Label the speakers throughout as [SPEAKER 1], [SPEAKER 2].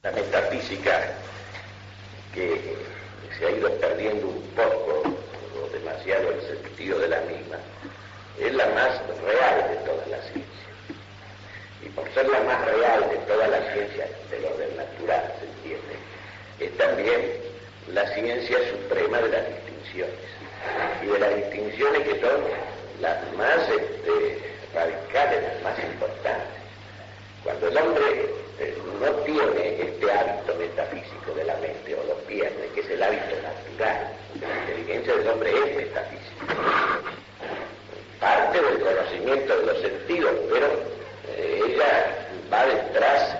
[SPEAKER 1] La metafísica, que se ha ido perdiendo un poco o demasiado el sentido de la misma, es la más real de todas las ciencias. Y por ser la más real de todas las ciencias del orden natural, se entiende, es también la ciencia suprema de las distinciones. Y de las distinciones que son las más radicales, las más importantes. Cuando el hombre no tiene este hábito metafísico de la mente, o lo pierde, que es el hábito natural, la inteligencia del hombre es metafísica. Parte del conocimiento de los sentidos, pero ella va detrás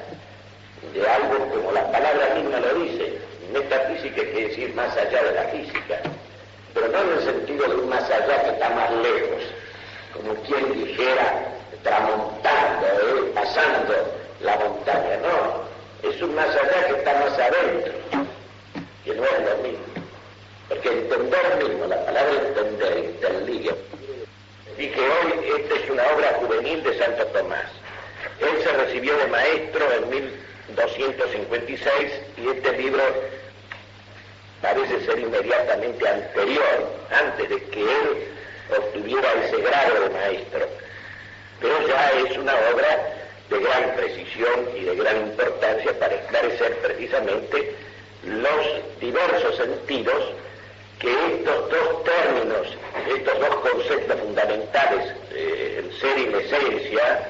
[SPEAKER 1] de algo como la palabra misma lo dice. Metafísica quiere decir más allá de la física, pero no en el sentido de un más allá que está más lejos, como quien dijera tramontando, pasando la montaña. No, es un más allá que está más adentro, que no es lo mismo, porque entender mismo, la palabra entender, interliga. Y que hoy esta es una obra juvenil de Santo Tomás. Él se recibió de maestro en 1256 y este libro parece ser inmediatamente anterior, antes de que él obtuviera ese grado de maestro. Pero ya es una obra de gran precisión y de gran importancia para esclarecer precisamente los diversos sentidos que estos dos términos, estos dos conceptos fundamentales, el ser y la esencia,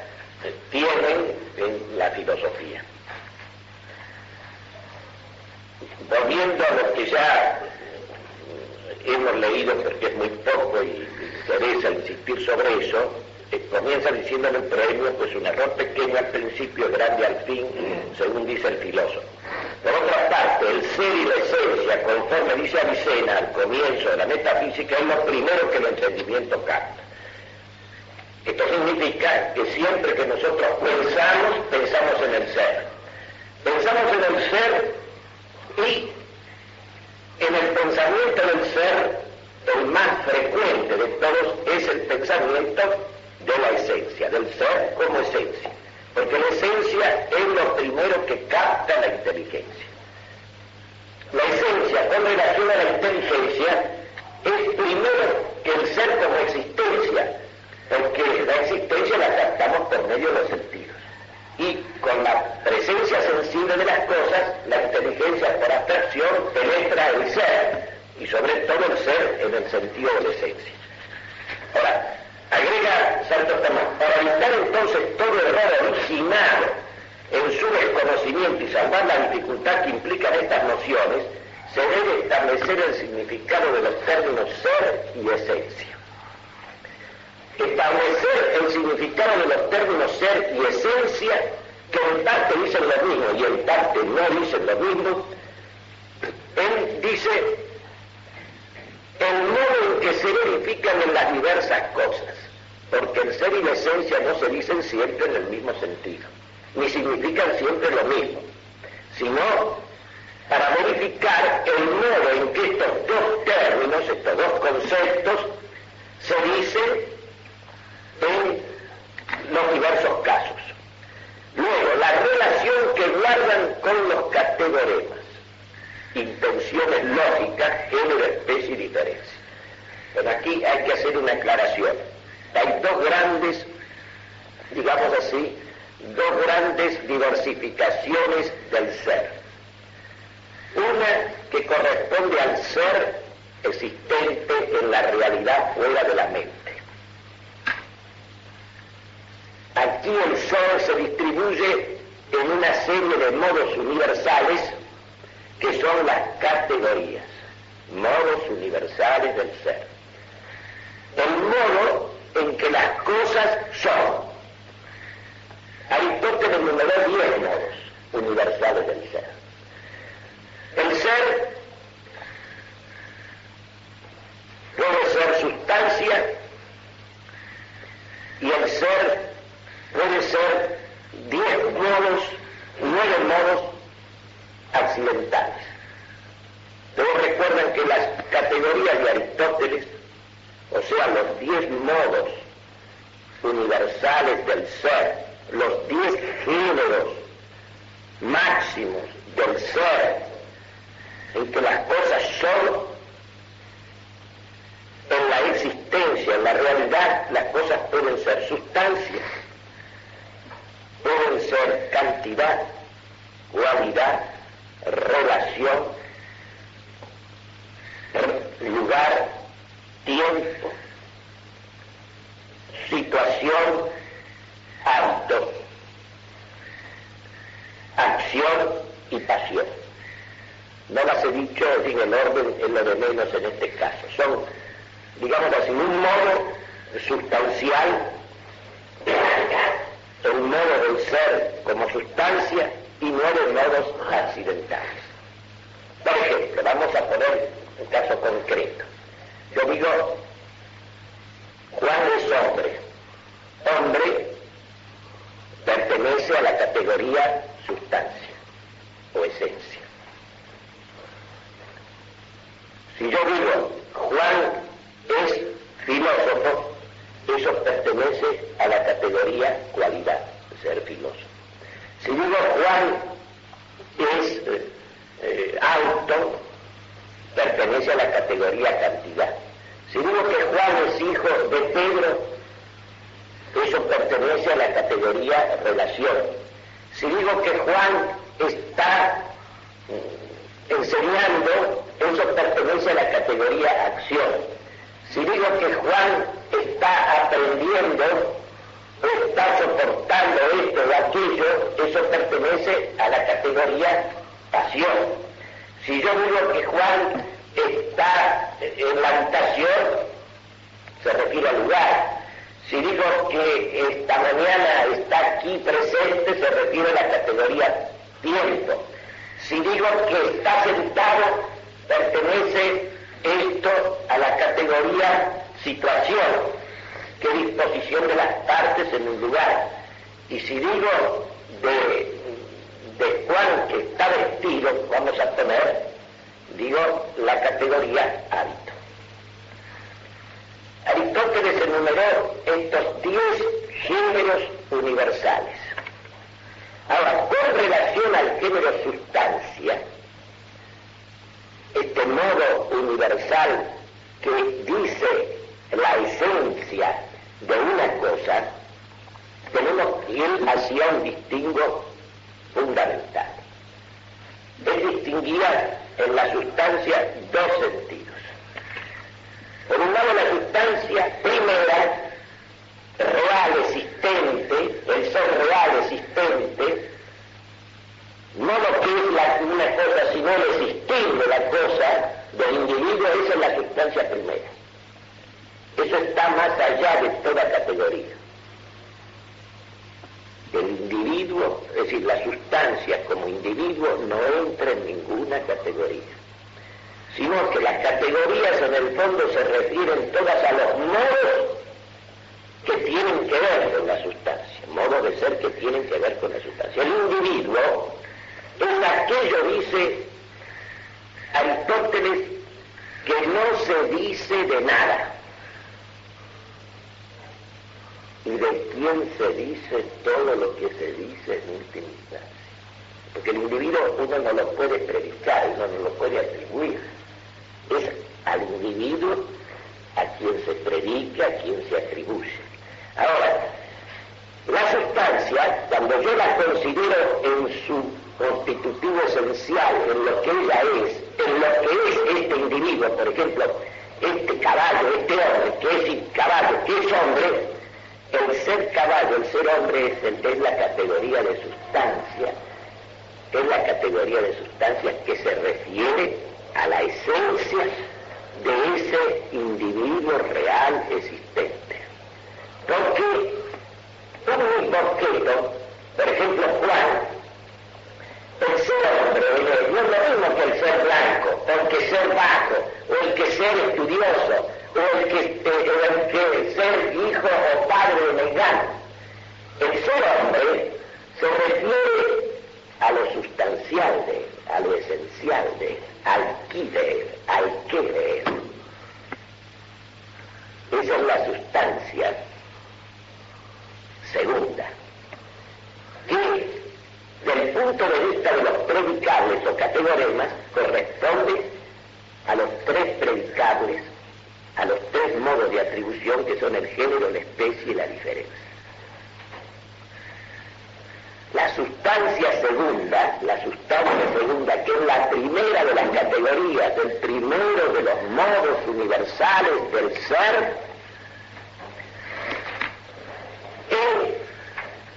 [SPEAKER 1] tienen en la filosofía. Volviendo a lo que ya hemos leído, porque es muy poco y interesa insistir sobre eso, comienza diciendo en el proemio, pues un error pequeño al principio, grande al fin, según dice el filósofo. Por otra parte, el ser y la esencia, conforme dice Avicena al comienzo de la metafísica, es lo primero que el entendimiento capta. Esto significa que siempre que nosotros pensamos en el ser. Pensamos en el ser y en el pensamiento del ser, el más frecuente de todos es el pensamiento de la esencia, del ser como esencia. Porque la esencia es lo primero que capta la inteligencia. La esencia con relación a la inteligencia es primero que el ser como existencia, porque la existencia la captamos por medio de los sentidos. Y con la presencia sensible de las cosas, la inteligencia por abstracción penetra el ser, y sobre todo el ser en el sentido de la esencia. Ahora, agrega Santo Tomás, para evitar entonces todo error originado en su desconocimiento y salvar la dificultad que implican estas nociones, se debe establecer el significado de los términos ser y esencia. Establecer el significado de los términos ser y esencia, que en parte dicen lo mismo y en parte no dicen lo mismo, él dice el modo en que se verifican en las diversas cosas, porque el ser y la esencia no se dicen siempre en el mismo sentido, ni significan siempre lo mismo, sino para verificar el modo en que estos dos términos, estos dos conceptos, se dicen en los diversos casos. Luego, la relación que guardan con los categoremas, intenciones lógicas, género, especie y diferencia. Pero aquí hay que hacer una aclaración. Hay dos grandes, digamos así, dos grandes diversificaciones del ser. Una que corresponde al ser existente en la realidad fuera de la mente. Aquí el ser se distribuye en una serie de modos universales que son las categorías, modos universales del ser. El modo en que las cosas son. Aristóteles numeró 10 modos universales del ser. El ser puede ser sustancia y el ser puede ser 9 modos accidentales. Pero recuerdan que las categorías de Aristóteles, o sea, los 10 modos universales del ser, los 10 géneros máximos del ser, en que las cosas son, en la existencia, en la realidad, las cosas pueden ser sustancia, pueden ser cantidad, cualidad, relación, lugar, tiempo, situación, hábito, acción y pasión. No las he dicho en el orden, en lo de menos en este caso. Son, digamos así, un modo sustancial, el modo del ser como sustancia y 9 modos accidentales. Por ejemplo, vamos a poner un caso concreto. Yo digo, Juan es hombre. Hombre pertenece a la categoría sustancia o esencia. Si yo digo, Juan es filósofo, eso pertenece a la categoría cualidad, ser filósofo. Si digo, Juan es auto, pertenece a la categoría cantidad. Si digo que Juan es hijo de Pedro, eso pertenece a la categoría relación. Si digo que Juan está enseñando, eso pertenece a la categoría acción. Si digo que Juan está aprendiendo, está soportando esto o aquello, eso pertenece a la categoría pasión. Si yo digo que Juan está en la habitación, se refiere al lugar. Si digo que esta mañana está aquí presente, se refiere a la categoría tiempo. Si digo que está sentado, pertenece esto a la categoría situación, que es disposición de las partes en un lugar. Y si digo de Juan que está vestido, vamos a poner, digo, la categoría hábito. Aristóteles enumeró estos 10 géneros universales. Ahora, con relación al género sustancia, este modo universal que dice la esencia de una cosa, tenemos que él hacía un distingo fundamental. Él distinguía en la sustancia 2 sentidos. Por un lado, la sustancia primera, real, existente, el ser real, existente, no lo que es una cosa, sino el existir de la cosa, del individuo, esa es la sustancia primera. Eso está más allá de toda categoría. El individuo, es decir, la sustancia como individuo no entra en ninguna categoría, sino que las categorías en el fondo se refieren todas a los modos que tienen que ver con la sustancia, modos de ser que tienen que ver con la sustancia. El individuo es aquello, dice Aristóteles, que no se dice de nada. ¿Y de quién se dice todo lo que se dice en última instancia? Porque el individuo uno no lo puede predicar, uno no lo puede atribuir. Es al individuo a quien se predica, a quien se atribuye. Ahora, la sustancia, cuando yo la considero en su constitutivo esencial, en lo que ella es, en lo que es este individuo, por ejemplo, este caballo, este hombre, que es caballo, que es hombre, el ser caballo, el ser hombre es la categoría de sustancia, es la categoría de sustancia que se refiere a la esencia de ese individuo real existente. Porque un porquero, por ejemplo Juan, el ser hombre no es lo mismo que el ser blanco, o el que ser bajo, o el que ser estudioso, o el que ser hijo o padre de Mengano. El ser hombre se refiere a lo sustancial de él, a lo esencial de él, al qué de él, al qué de él. Esa es la sustancia segunda. punto de vista de los predicables o categoremas, corresponde a los tres predicables, a los tres modos de atribución que son el género, la especie y la diferencia. La sustancia segunda, que es la primera de las categorías, el primero de los modos universales del ser, es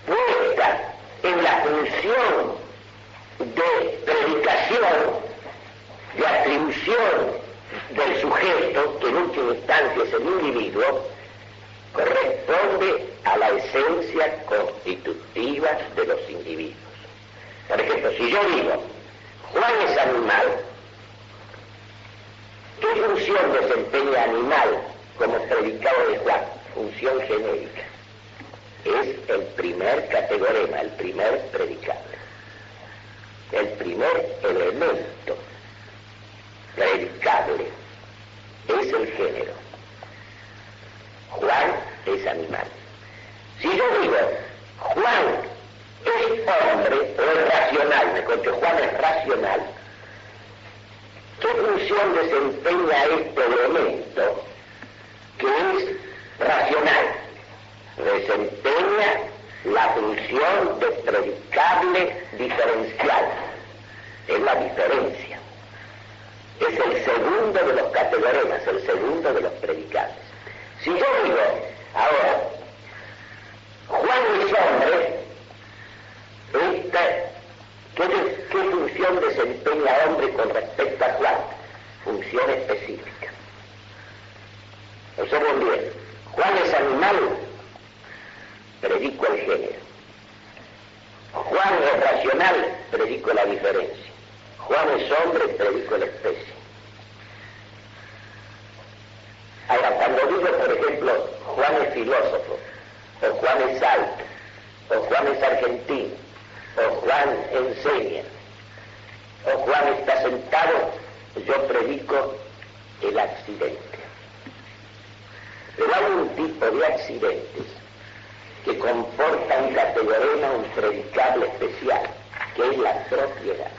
[SPEAKER 1] puesta en la función de predicación, de atribución del sujeto, que en última instancia es el individuo, corresponde a la esencia constitutiva de los individuos. Por ejemplo, si yo digo, Juan es animal, ¿qué función desempeña animal como predicado de Juan? Función genérica. Es el primer categorema, el primer predicable, el primer elemento predicable, es el género. Juan es animal. Si yo digo, Juan es hombre o es racional, me conté, Juan es racional, ¿qué función desempeña este elemento que es racional? Desempeña la función de predicable diferencial, es la diferencia. Es el segundo de los categoremas, el segundo de los predicables. Si yo digo, ahora, Juan es hombre, ¿qué función desempeña hombre con respecto a Juan? Función específica. Observen bien, Juan es animal, predico el género. Juan es racional, predico la diferencia. Juan es hombre, predico la especie. Ahora, cuando digo, por ejemplo, Juan es filósofo, o Juan es alto, o Juan es argentino, o Juan enseña, o Juan está sentado, yo predico el accidente. Pero hay un tipo de accidentes que comporta un categorema, un predicable especial, que es la propiedad.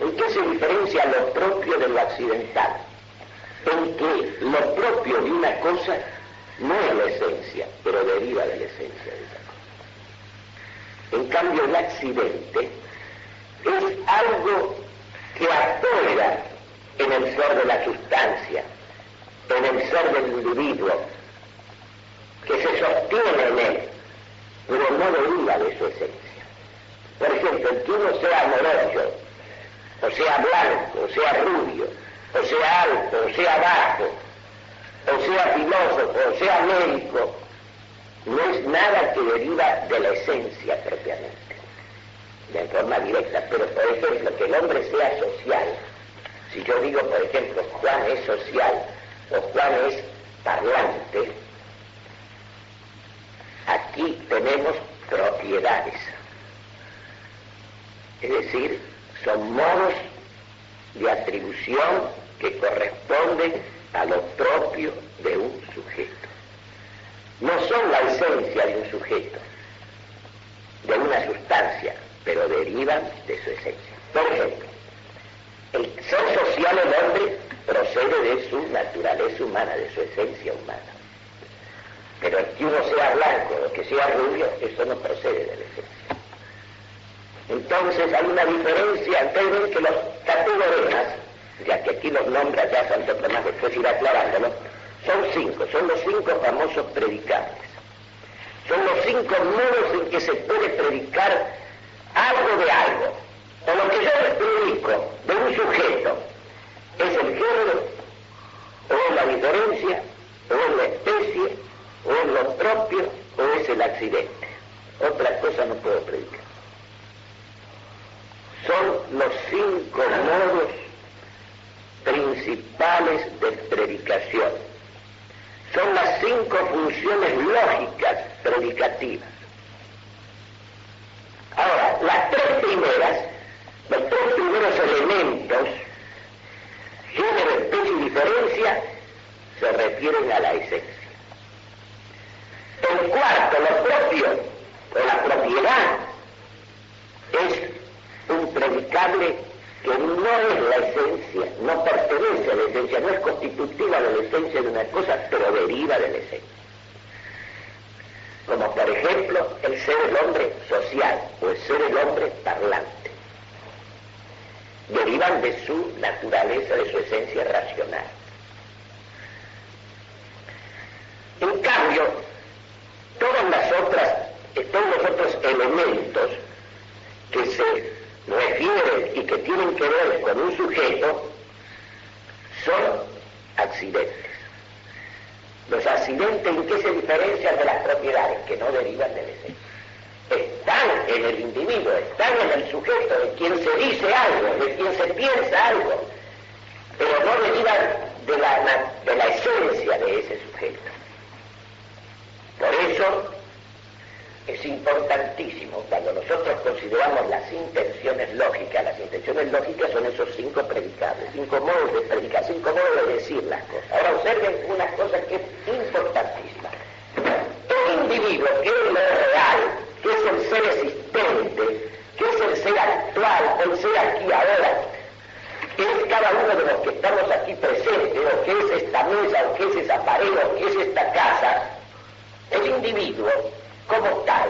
[SPEAKER 1] ¿En qué se diferencia lo propio de lo accidental? En que lo propio de una cosa no es la esencia, pero deriva de la esencia de esa cosa. En cambio, el accidente es algo que apoya en el ser de la sustancia, en el ser del individuo, que se sostiene en él, pero no deriva de su esencia. Por ejemplo, el que uno sea amoroso, o sea blanco, o sea rubio, o sea alto, o sea bajo, o sea filósofo, o sea médico, no es nada que deriva de la esencia propiamente, de forma directa. Pero, por ejemplo, que el hombre sea social. Si yo digo, por ejemplo, Juan es social, o Juan es parlante, aquí tenemos propiedades. Es decir, son modos de atribución que corresponden a lo propio de un sujeto. No son la esencia de un sujeto, de una sustancia, pero derivan de su esencia. Por ejemplo, el ser social del hombre procede de su naturaleza humana, de su esencia humana. Pero el que uno sea blanco o que sea rubio, eso no procede de la esencia. Entonces hay una diferencia, entonces ven que los categoremas, ya que aquí los nombra ya Santo Tomás, después irá aclarándolo, son cinco, son los cinco famosos predicables. Son los cinco modos en que se puede predicar algo de algo. O lo que yo les predico de un sujeto es el género, o es la diferencia, o es la especie, o es lo propio, o es el accidente. Otra cosa no puedo predicar. Son los cinco modos principales de predicación. Son las cinco funciones lógicas predicativas. Ahora, las tres primeras, los tres primeros elementos, género, especie y diferencia, se refieren a la esencia. El cuarto, lo propio, o la propiedad, es
[SPEAKER 2] indudable que no es la esencia, no pertenece a la esencia, no es constitutiva de la esencia de una cosa, pero deriva de la esencia. Como por ejemplo el ser el hombre social o el ser el hombre parlante. Derivan de su naturaleza, de su esencia racional. En cambio, todos los otros elementos que se refieren y que tienen que ver con un sujeto son accidentes. Los accidentes, ¿en qué se diferencian de las propiedades? Que no derivan del esencia. Están en el individuo, están en el sujeto, de quien se dice algo, de quien se piensa algo, pero no derivan de la esencia de ese sujeto. Por eso es importantísimo, cuando nosotros consideramos las intenciones lógicas son esos 5 predicables, 5 modos de predicar, 5 modos de decir las cosas. Ahora observen una cosa que es importantísima. El individuo, que es lo real, que es el ser existente, que es el ser actual, el ser aquí ahora, que es cada uno de los que estamos aquí presentes, o que es esta mesa, o que es esa pared, o que es esta casa, el individuo como tal,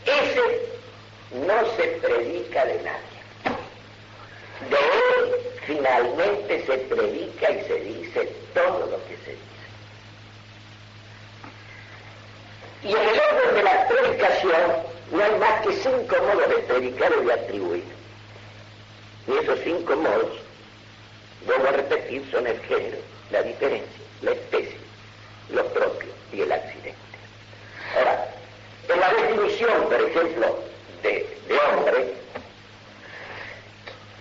[SPEAKER 2] ese no se predica de nadie. De él finalmente se predica y se dice todo lo que se dice. Y en el orden de la predicación no hay más que 5 modos de predicar y de atribuir. Y esos 5 modos, vuelvo a repetir, son el género, la diferencia, la especie, lo propio y el accidente. Ahora, en la definición, por ejemplo, de hombre,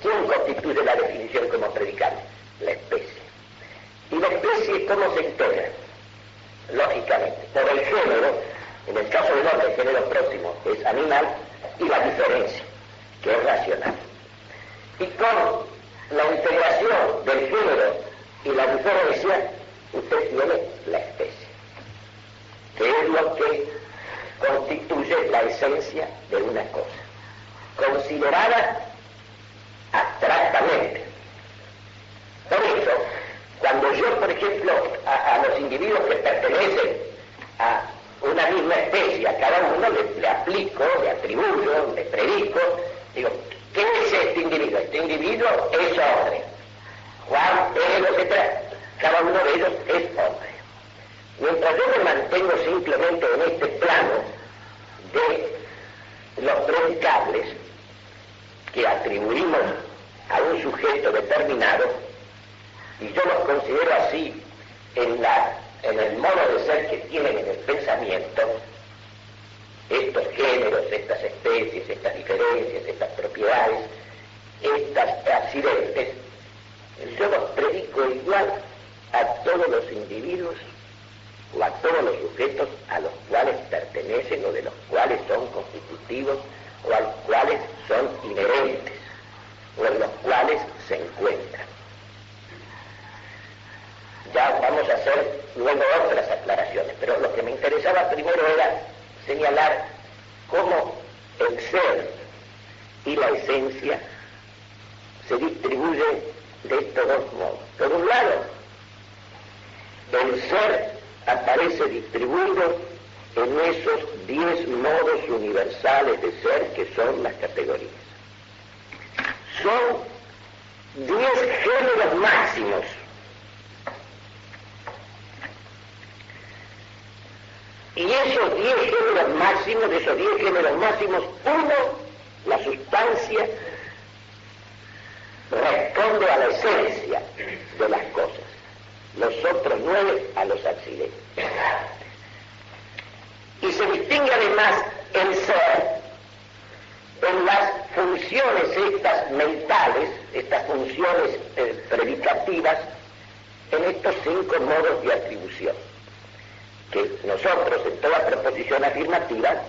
[SPEAKER 2] ¿quién constituye la definición como predicable? La especie. ¿Y la especie cómo se integra? Lógicamente, por el género, en el caso del hombre, el género próximo es animal, y la diferencia, que es racional. Y con la integración del género y la diferencia, usted tiene la especie, que es lo que constituye la esencia de una cosa, considerada abstractamente. Por eso, cuando yo, por ejemplo, a los individuos que pertenecen a una misma especie, a cada uno le aplico, le atribuyo, le predico, digo, ¿qué es este individuo? Este individuo es hombre. Juan, Pedro, etc. Cada uno de ellos es hombre. Mientras yo me mantengo simplemente en este plano de los predicables que atribuimos a un sujeto determinado, y yo los considero así en el modo de ser que tienen en el pensamiento, estos géneros, estas especies, estas diferencias, estas propiedades, estas accidentes, yo los predico igual a todos los individuos o a todos los sujetos a los cuales pertenecen o de los cuales son constitutivos o a los cuales son inherentes o en los cuales se encuentran. Ya vamos a hacer luego otras aclaraciones, pero lo que me interesaba primero era señalar cómo el ser y la esencia se distribuyen de estos 2 modos. Por un lado, el ser aparece distribuido en esos 10 modos universales de ser que son las categorías. Son 10 géneros máximos. Y esos 10 géneros máximos, de esos 10 géneros máximos, uno, la sustancia, responde a la esencia de las cosas. Los otros 9 a los accidentes. Y se distingue además el ser en las funciones estas mentales, estas funciones predicativas, en estos 5 modos de atribución, que nosotros en toda proposición afirmativa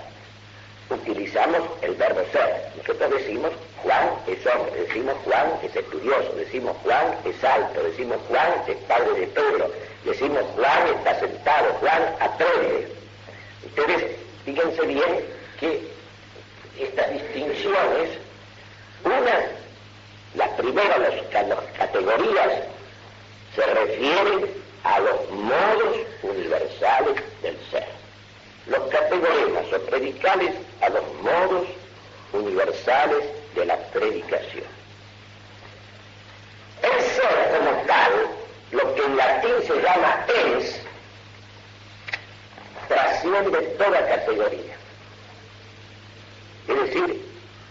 [SPEAKER 2] utilizamos el verbo ser. Nosotros decimos Juan es hombre, decimos Juan es estudioso, decimos Juan es alto, decimos Juan es padre de Pedro, decimos Juan está sentado, Juan aprende. Ustedes fíjense bien que estas distinciones primero, las categorías se refieren a los modos universales del ser. Los categoremas o predicales a los modos universales de la predicación. El ser como tal, lo que en latín se llama ens, trasciende toda categoría. Es decir,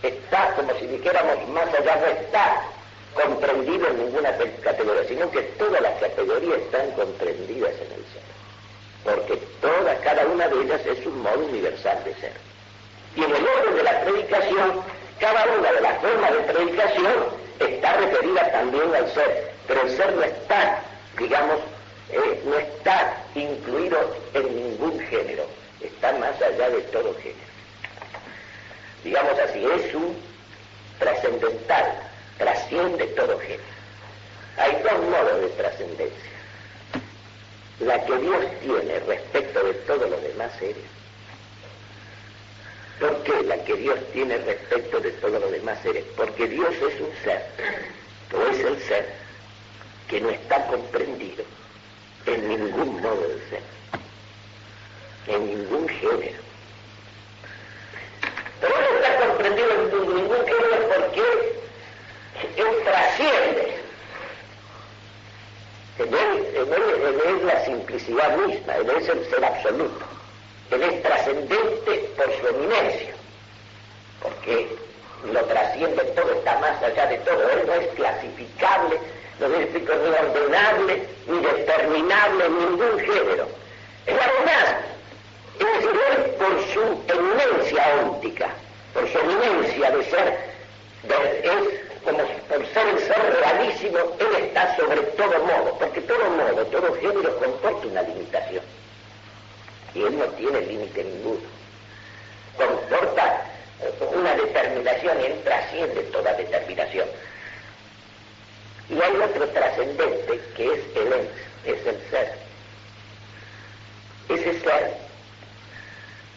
[SPEAKER 2] está, como si dijéramos más allá, no está comprendido en ninguna categoría, sino que todas las categorías están comprendidas en el ser. Porque cada una de ellas es un modo universal de ser. Y en el orden de la predicación, cada una de las formas de predicación está referida también al ser, pero el ser no está, digamos, no está incluido en ningún género, está más allá de todo género. Digamos así, es un trascendental, trasciende todo género. Hay dos modos de trascendencia. La que Dios tiene respecto de todos los demás seres. ¿Por qué la que Dios tiene respecto de todos los demás seres? Porque Dios es un ser, o es el ser, que no está comprendido en ningún modo de ser, en ningún género. Pero no está comprendido en ningún género porque él trasciende. Él es la simplicidad misma, él es el ser absoluto. Él es trascendente por su eminencia, porque lo trasciende todo, está más allá de todo. Él no es clasificable, no es ni ordenable, ni determinable en ningún género. Es además, es decir, él por su eminencia óntica, por su eminencia de ser, es como por ser el ser realísimo, él está sobre todo modo, porque todo modo, todo género comporta una limitación. Y él no tiene límite ninguno. Comporta una determinación y él trasciende toda determinación. Y hay otro trascendente que es el ens, es el ser. Ese ser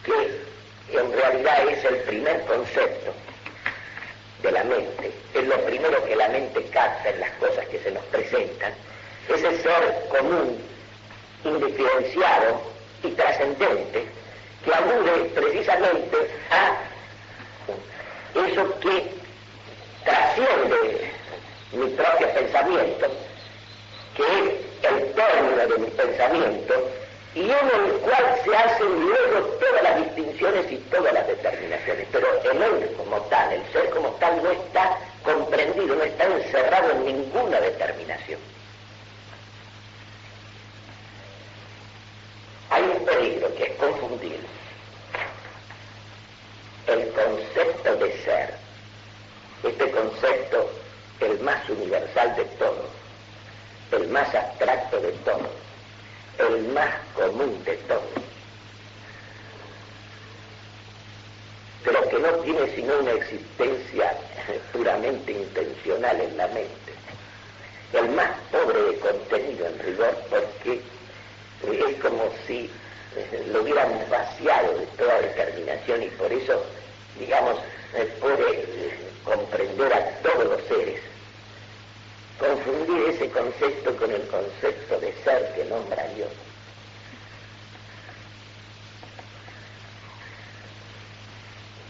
[SPEAKER 2] que en realidad es el primer concepto de la mente, es lo primero que la mente capta en las cosas que se nos presentan, ese ser común, indiferenciado y trascendente, que alude precisamente a eso que trasciende mi propio pensamiento, que es el término de mi pensamiento, y en el cual se hacen luego todas las distinciones y todas las determinaciones. Pero el él como tal, el ser como tal, no está comprendido, no está encerrado en ninguna determinación. Hay un peligro que es confundir el concepto de ser, este concepto el más universal de todos, el más abstracto de todos, el más común de todos, pero que no tiene sino una existencia puramente intencional en la mente, el más pobre de contenido en rigor, porque es como si lo hubieran vaciado de toda determinación y por eso, digamos, puede comprender a todos los seres. Confundir ese concepto con el concepto de ser que nombra Dios.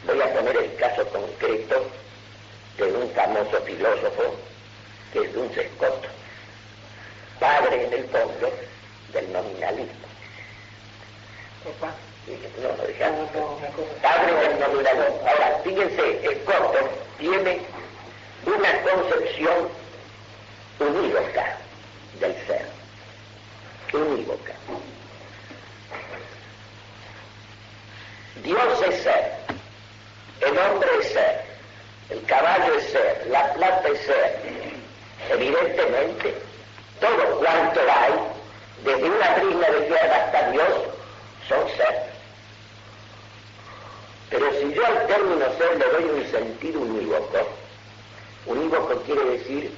[SPEAKER 2] Voy a poner el caso concreto de un famoso filósofo que es Duns Scotus, padre en el fondo del nominalismo. No, dejamos. Padre del nominalismo. Ahora, fíjense, Scotus tiene una concepción unívoca del ser, unívoca. Dios es ser, el hombre es ser, el caballo es ser, la plata es ser. Evidentemente, todo cuanto hay, desde una prisma de tierra hasta Dios, son ser. Pero si yo al término ser le doy un sentido unívoco, unívoco quiere decir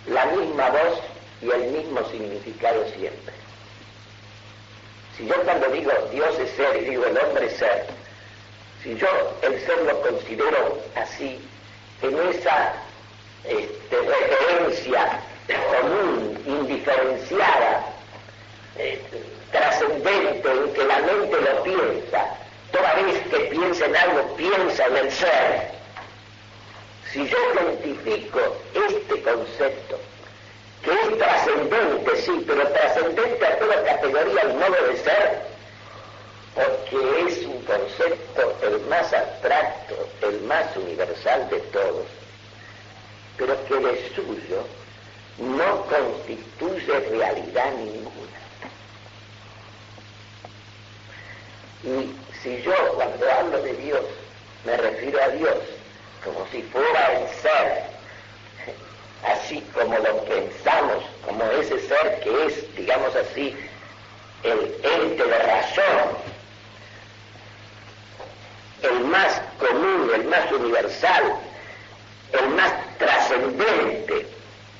[SPEAKER 2] la misma voz y el mismo significado siempre. Si yo cuando digo Dios es ser y digo el hombre es ser, si yo el ser lo considero así, en esa referencia común, indiferenciada, trascendente, en que la mente lo piensa, toda vez que piensa en algo, piensa en el ser. Si yo identifico este concepto, que es trascendente, sí, pero trascendente a toda categoría y modo de ser, porque es un concepto el más abstracto, el más universal de todos, pero que de suyo no constituye realidad ninguna. Y si yo cuando hablo de Dios me refiero a Dios como si fuera el ser, así como lo pensamos, como ese ser que es, digamos así, el ente de razón, el más común, el más universal, el más trascendente,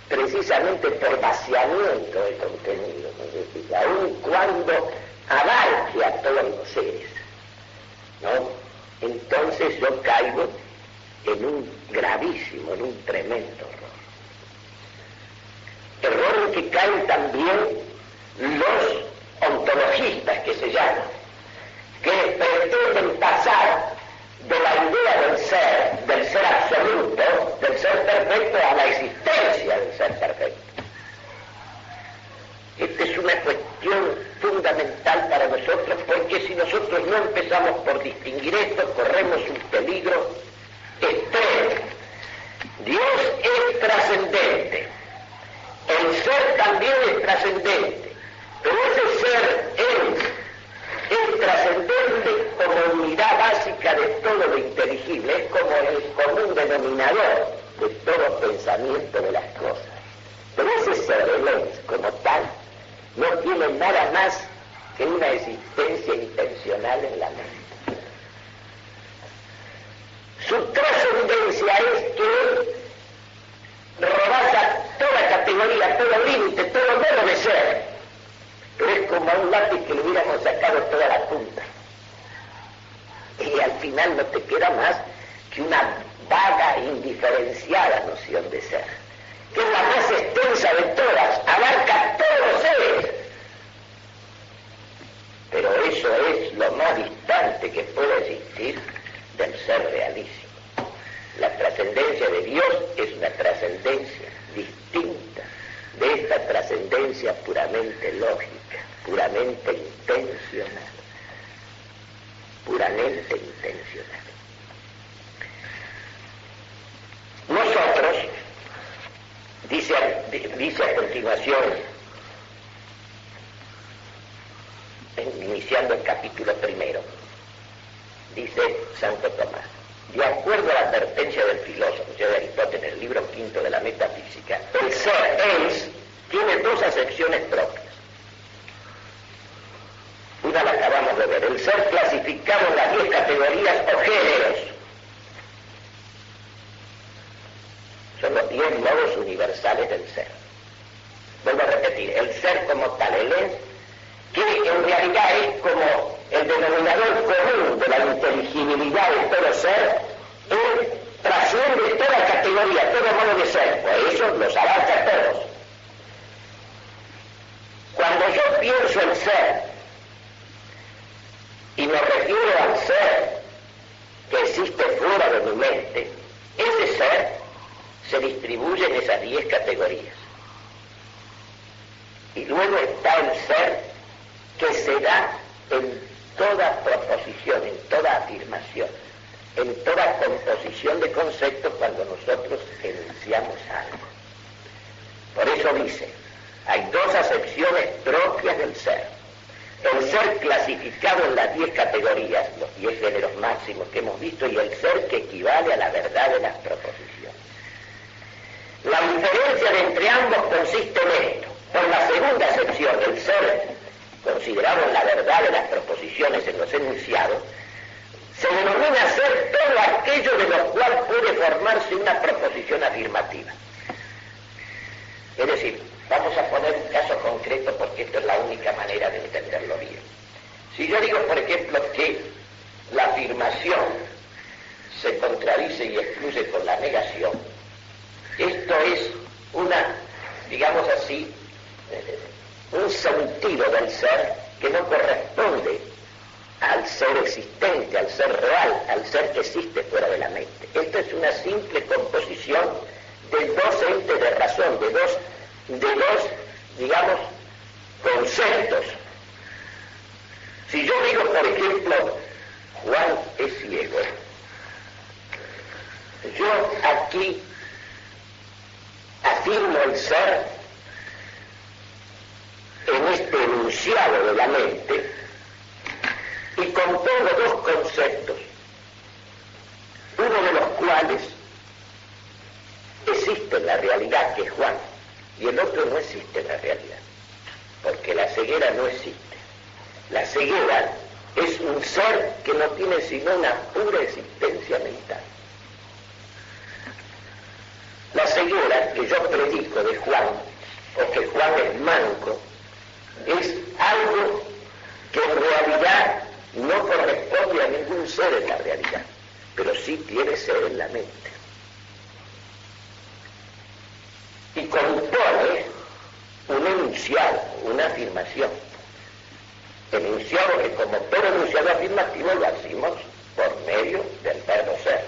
[SPEAKER 2] precisamente por vaciamiento de contenido, es decir, aun cuando abarque a todos los seres, ¿no? Entonces yo caigo en un gravísimo, en un tremendo error. Error en que caen también los ontologistas, que se llaman, que pretenden pasar de la idea del ser absoluto, del ser perfecto, a la existencia del ser perfecto. Esta es una cuestión fundamental para nosotros, porque si nosotros no empezamos por distinguir esto, corremos un peligro extremo. Dios es trascendente, el ser también es trascendente, pero ese ser es trascendente como unidad básica de todo lo inteligible, es como el común denominador de todo pensamiento de las cosas. Pero ese ser, como tal, no tiene nada más que una existencia intencional en la mente. Su trascendencia es que rebasa toda categoría, todo límite, todo modo de ser. Pero es como a un lápiz que le hubiéramos sacado toda la punta. Y al final no te queda más que una vaga, indiferenciada noción de ser, que es la más extensa de todas, abarca todos los seres. Pero eso es lo más distante que puede existir del ser realísimo. La trascendencia de Dios es una trascendencia distinta de esta trascendencia puramente lógica, puramente intencional. Puramente intencional. Nosotros, dice a continuación, iniciando el capítulo primero, dice Santo Tomás: de acuerdo a la advertencia del filósofo, o sea, de Aristóteles, en el libro quinto de la Metafísica, el ser ens tiene dos acepciones propias. Una la acabamos de ver: el ser clasificado en las 10 categorías o géneros. Son los 10 modos universales del ser. Vuelvo a repetir: el ser como tal, el ens, que en realidad es como el denominador común de la inteligibilidad de todo ser, él trasciende toda categoría, todo modo de ser, pues eso los abarca a todos. Cuando yo pienso en ser, y me refiero al ser que existe fuera de mi mente, ese ser se distribuye en esas 10 categorías. Y luego está el ser que se da en toda proposición, en toda afirmación, en toda composición de conceptos cuando nosotros enunciamos algo. Por eso dice, hay dos acepciones propias del ser: el ser clasificado en las 10 categorías, los 10 géneros máximos que hemos visto, y el ser que equivale a la verdad de las proposiciones. La diferencia de entre ambos consiste en esto: por la segunda acepción, el ser considerado la verdad de las proposiciones en los enunciados, se denomina ser todo aquello de lo cual puede formarse una proposición afirmativa. Es decir, vamos a poner un caso concreto porque esto es la única manera de entenderlo bien. Si yo digo, por ejemplo, que la afirmación se contradice y excluye con la negación, esto Esto es digamos así, un sentido del ser que no corresponde al ser existente, al ser real, al ser que existe fuera de la mente. Esto es una simple composición de dos entes de razón, de dos, digamos, conceptos. Si yo digo, por ejemplo, Juan es ciego, yo aquí afirmo el ser en este enunciado de la mente y compongo dos conceptos, uno de los cuales existe en la realidad, que es Juan, y el otro no existe en la realidad, porque la ceguera no existe. La ceguera es un ser que no tiene sino una pura existencia mental. La ceguera que yo predico de Juan, o que Juan es manco, es algo que en realidad no corresponde a ningún ser en la realidad, pero sí tiene ser en la mente. Y compone un enunciado, una afirmación. Enunciado que, como todo enunciado afirmativo, lo hacemos por medio del verbo ser.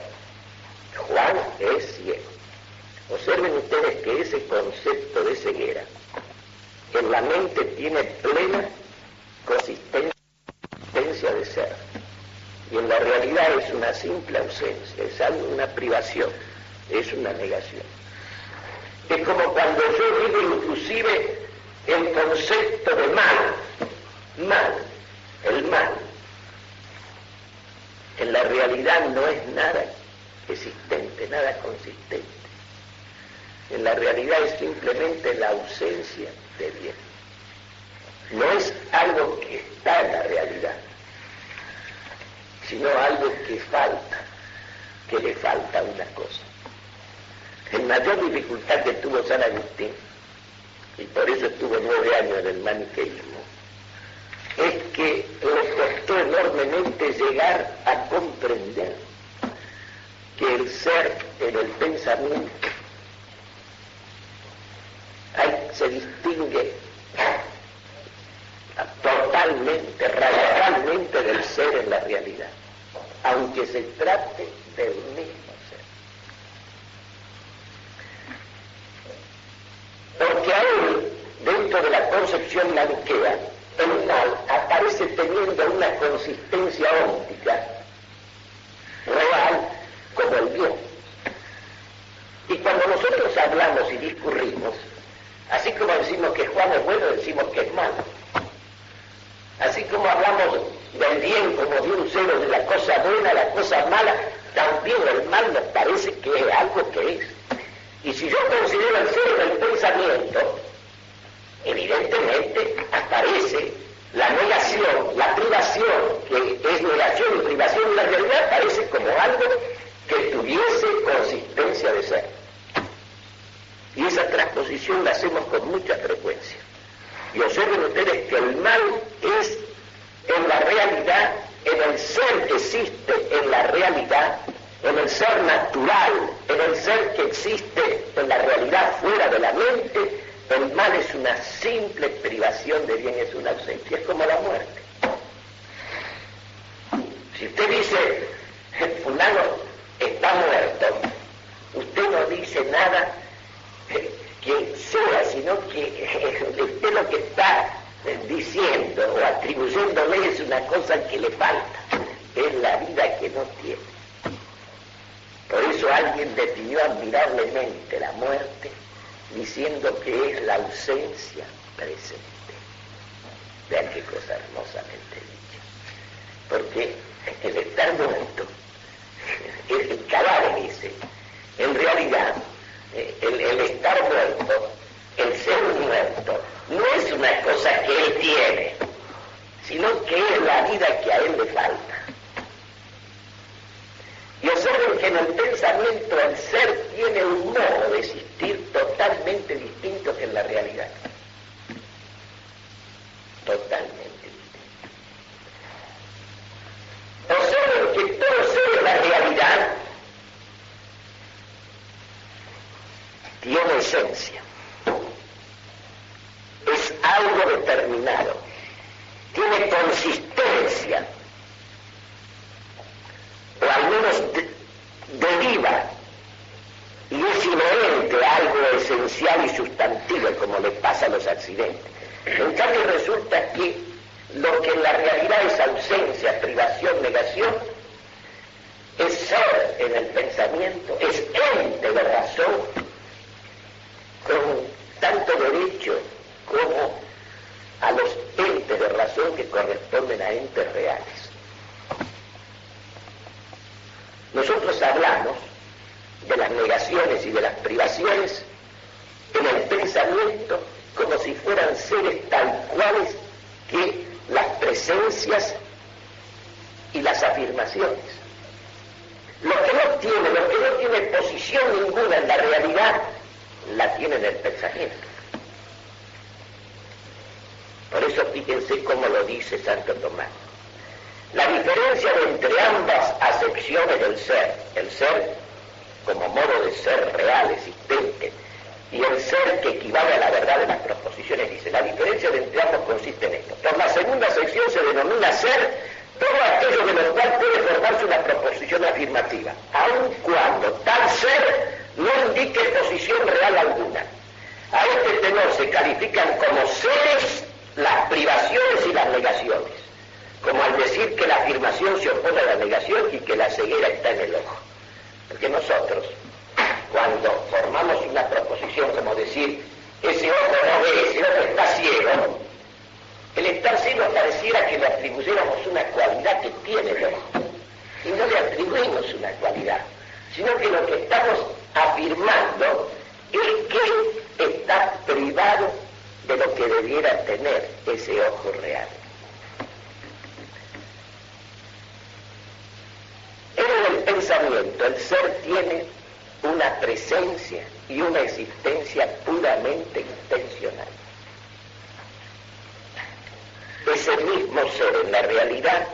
[SPEAKER 2] Juan es ciego. Observen ustedes que ese concepto de ceguera en la mente tiene plena consistencia de ser, y en la realidad es una simple ausencia, es algo, una privación, es una negación. Es como cuando yo digo inclusive el concepto de mal, el mal, en la realidad no es nada existente, nada consistente. En la realidad es simplemente la ausencia de bien. No es algo que está en la realidad, sino algo que falta, que le falta una cosa. La mayor dificultad que tuvo San Agustín, y por eso estuvo 9 años en el maniqueísmo, es que le costó enormemente llegar a comprender que el ser en el pensamiento se distingue totalmente, radicalmente del ser en la realidad, aunque se trate del mismo ser. Porque aún dentro de la concepción maniquea, el mal aparece teniendo una consistencia óptica real como el bien. Y cuando nosotros hablamos y discurrimos, así como decimos que Juan es bueno, decimos que es malo. Así como hablamos del bien como de un cero, de la cosa buena, la cosa mala, también el mal nos parece que es algo que es. Y si yo considero el cero del pensamiento, evidentemente aparece la negación, la privación, que es negación y privación de la realidad, aparece como algo que tuviese consistencia de ser. Y esa transposición la hacemos con mucha frecuencia. Y observen ustedes que el mal es en la realidad, en el ser que existe en la realidad, en el ser natural, en el ser que existe en la realidad fuera de la mente. El mal es una simple privación de bien, es una ausencia, es como la muerte. Si usted dice, fulano está muerto, usted no dice nada que sea, sino que usted lo que está diciendo o atribuyéndole es una cosa que le falta, es la vida que no tiene. Por eso alguien definió admirablemente la muerte diciendo que es la ausencia presente. Vean qué cosa hermosamente dicha. Porque el estar muerto, el cadáver ese, en realidad, el estar muerto, el ser muerto, no es una cosa que él tiene, sino que es la vida que a él le falta. Y observen que en el pensamiento el ser tiene un modo de existir totalmente distinto que en la realidad. Totalmente distinto. Observen que todo ser en la realidad tiene esencia, es algo determinado, tiene consistencia, o al menos deriva y es inherente a algo esencial y sustantivo, como le pasa a los accidentes. En cambio resulta que lo que en la realidad es ausencia, privación, negación, es ser en el pensamiento, es ente de razón, con tanto derecho como a los entes de razón que corresponden a entes reales. Nosotros hablamos de las negaciones y de las privaciones en el pensamiento como si fueran seres tal cuales que las presencias y las afirmaciones. Lo que no tiene posición ninguna en la realidad, la tiene en el pensamiento. Por eso fíjense cómo lo dice Santo Tomás. La diferencia entre ambas acepciones del ser, el ser como modo de ser real, existente, y el ser que equivale a la verdad de las proposiciones, dice, la diferencia entre ambos consiste en esto. Por la segunda sección se denomina ser todo aquello de lo cual puede formarse una proposición afirmativa, aun cuando tal ser no indique posición real alguna. A este tenor se califican como seres las privaciones y las negaciones, como al decir que la afirmación se opone a la negación y que la ceguera está en el ojo. Porque nosotros, cuando formamos una proposición como decir, ese ojo no ve, ese ojo está ciego, el estar ciego pareciera que le atribuyéramos una cualidad que tiene el ojo. Y no le atribuimos una cualidad, sino que lo que estamos afirmando es que está privado de lo que debiera tener ese ojo real. En el pensamiento, el ser tiene una presencia y una existencia puramente intencional. Ese mismo ser en la realidad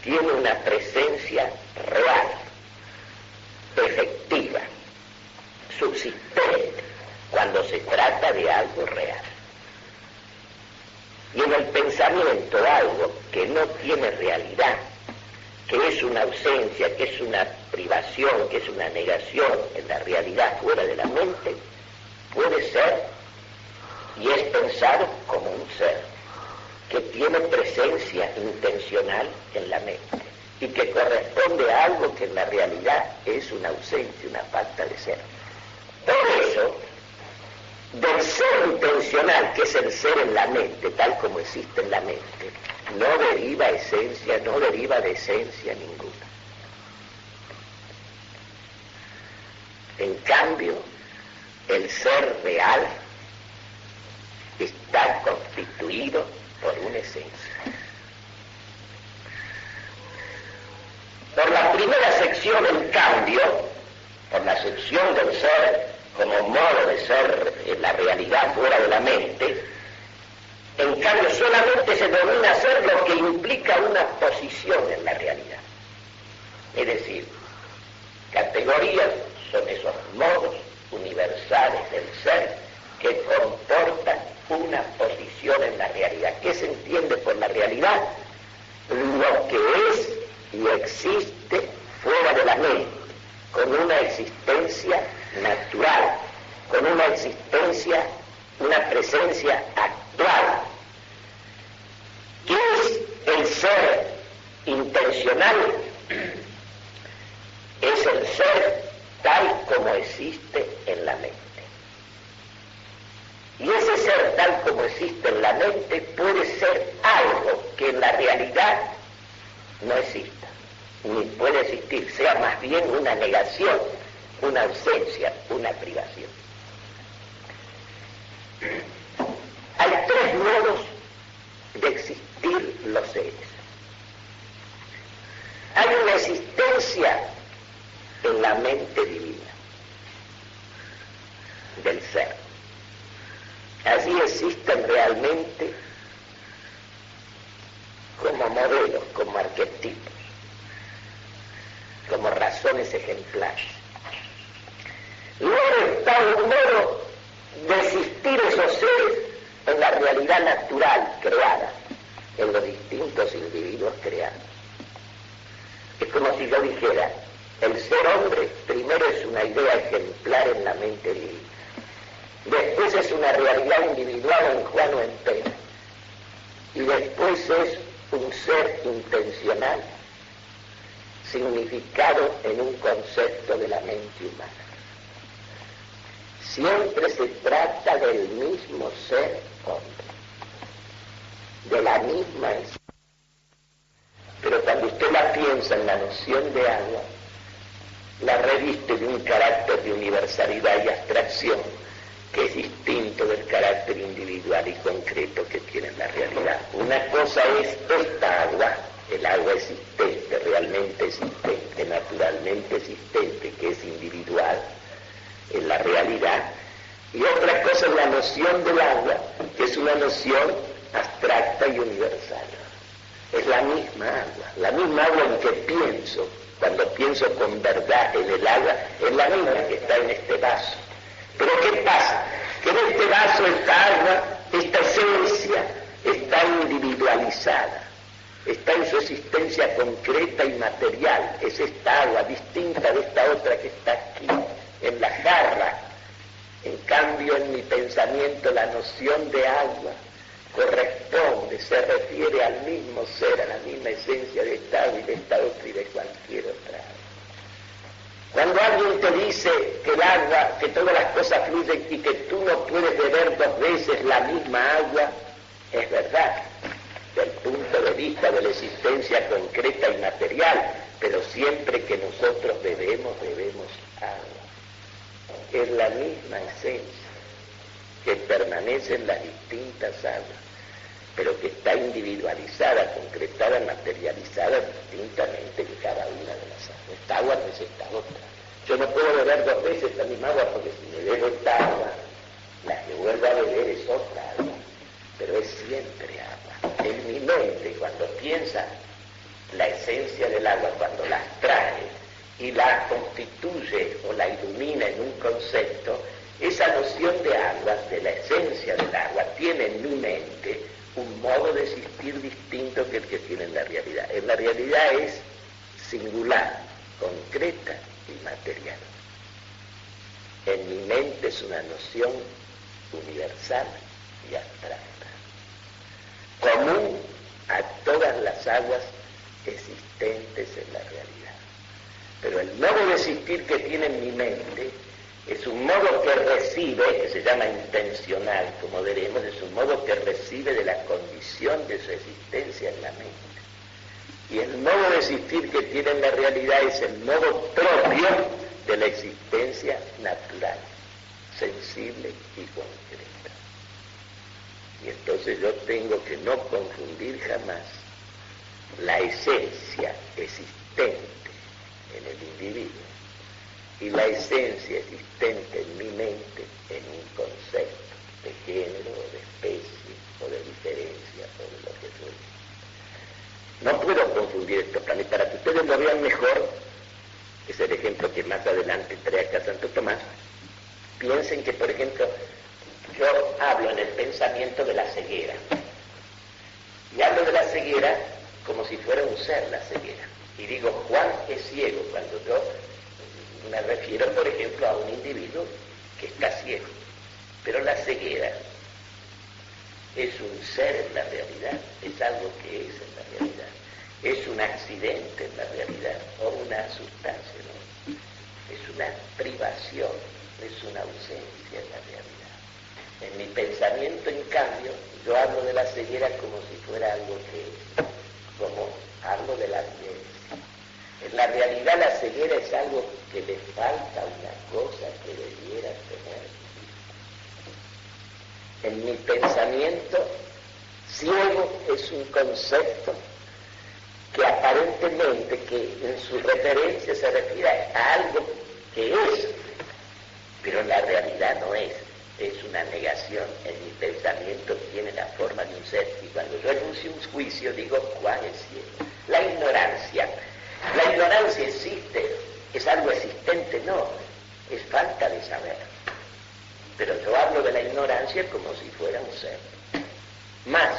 [SPEAKER 2] tiene una presencia real, efectiva, subsistente, cuando se trata de algo real. Y en el pensamiento algo que no tiene realidad, que es una ausencia, que es una privación, que es una negación en la realidad fuera de la mente, puede ser y es pensado como un ser que tiene presencia intencional en la mente y que corresponde a algo que en la realidad es una ausencia, una falta de ser. Por eso, del ser intencional, que es el ser en la mente, tal como existe en la mente, no deriva esencia, no deriva de esencia ninguna. En cambio, el ser real está constituido por una esencia. Por la primera sección, en cambio, por la sección del ser como modo de ser en la realidad fuera de la mente, en cambio solamente se denomina ser lo que implica una posición en la realidad. Es decir, categorías son esos modos universales del ser que comportan una posición en la realidad. ¿Qué se entiende por la realidad? Lo que es y existe fuera de la mente, con una existencia natural, con una existencia, una presencia actual. ¿Qué es el ser intencional? Es el ser tal como existe en la mente. Y ese ser tal como existe en la mente puede ser algo que en la realidad no exista, ni puede existir, sea más bien una negación, una ausencia, una privación. Hay tres modos de existir los seres. Hay una existencia en la mente divina del ser. Allí existen realmente como modelos, como arquetipos, como razones ejemplares. Luego está un modo de existir esos seres en la realidad natural creada, en los distintos individuos creados. Es como si yo dijera, el ser hombre primero es una idea ejemplar en la mente divina, después es una realidad individual en Juan o en Pedro, y después es un ser intencional, significado en un concepto de la mente humana. Siempre se trata del mismo ser hombre, de la misma esencia. Pero cuando usted la piensa en la noción de agua, la reviste de un carácter de universalidad y abstracción que es distinto del carácter individual y concreto que tiene la realidad. Una cosa es esta agua, el agua existente, realmente existente, naturalmente existente, que es individual en la realidad, y otra cosa es la noción del agua, que es una noción abstracta y universal. Es la misma agua en que pienso, cuando pienso con verdad en el agua, es la misma que está en este vaso. Pero ¿qué pasa? Que en este vaso esta agua, esta esencia, está individualizada, está en su existencia concreta y material. Es esta agua distinta de esta otra que está aquí, en la jarra. En cambio, en mi pensamiento, la noción de agua corresponde, se refiere al mismo ser, a la misma esencia de esta agua y de esta otra y de cualquier otra agua. Cuando alguien te dice que el agua, que todas las cosas fluyen y que tú no puedes beber dos veces la misma agua, es verdad, desde el punto de vista de la existencia concreta y material, pero siempre que nosotros bebemos agua. Es la misma esencia que permanece en las distintas aguas, pero que está individualizada, concretada, materializada distintamente en cada una de las aguas. Esta agua no es esta otra. Yo no puedo beber dos veces la misma agua, porque si me bebo esta agua, la que vuelvo a beber es otra agua, pero es siempre agua. En mi mente, cuando piensa la esencia del agua, cuando la extrae y la constituye o la ilumina en un concepto, esa noción de agua, de la esencia del agua, tiene en mi mente un modo de existir distinto que el que tiene en la realidad. En la realidad es singular, concreta y material. En mi mente es una noción universal y abstracta, común a todas las aguas existentes en la realidad. Pero el modo de existir que tiene en mi mente es un modo que recibe, que se llama intencional, como veremos, es un modo que recibe de la condición de su existencia en la mente. Y el modo de existir que tiene en la realidad es el modo propio de la existencia natural, sensible y concreta. Y entonces yo tengo que no confundir jamás la esencia existente en el individuo y la esencia existente en mi mente en un concepto de género, o de especie, o de diferencia, o de lo que fuera. No puedo confundir estos planes. Para que ustedes lo vean mejor, es el ejemplo que más adelante trae acá Santo Tomás. Piensen que, por ejemplo, yo hablo en el pensamiento de la ceguera. Y hablo de la ceguera como si fuera un ser la ceguera. Y digo, Juan es ciego, cuando yo me refiero, por ejemplo, a un individuo que está ciego. Pero la ceguera es un ser en la realidad, es algo que es en la realidad. Es un accidente en la realidad, o una sustancia, ¿no? Es una privación, es una ausencia en la realidad. En mi pensamiento, en cambio, yo hablo de la ceguera como si fuera algo que es, como hablo de la evidencia. En la realidad la ceguera es algo que le falta una cosa que debiera tener. En mi pensamiento, ciego es un concepto que aparentemente, que en su referencia se refiere a algo que es, pero en la realidad no es. Es una negación. En mi pensamiento tiene la forma de un ser. Y cuando yo enuncio un juicio, digo, Juan es ciego. La ignorancia existe, es algo existente, no, es falta de saber. Pero yo hablo de la ignorancia como si fuera un ser. Más,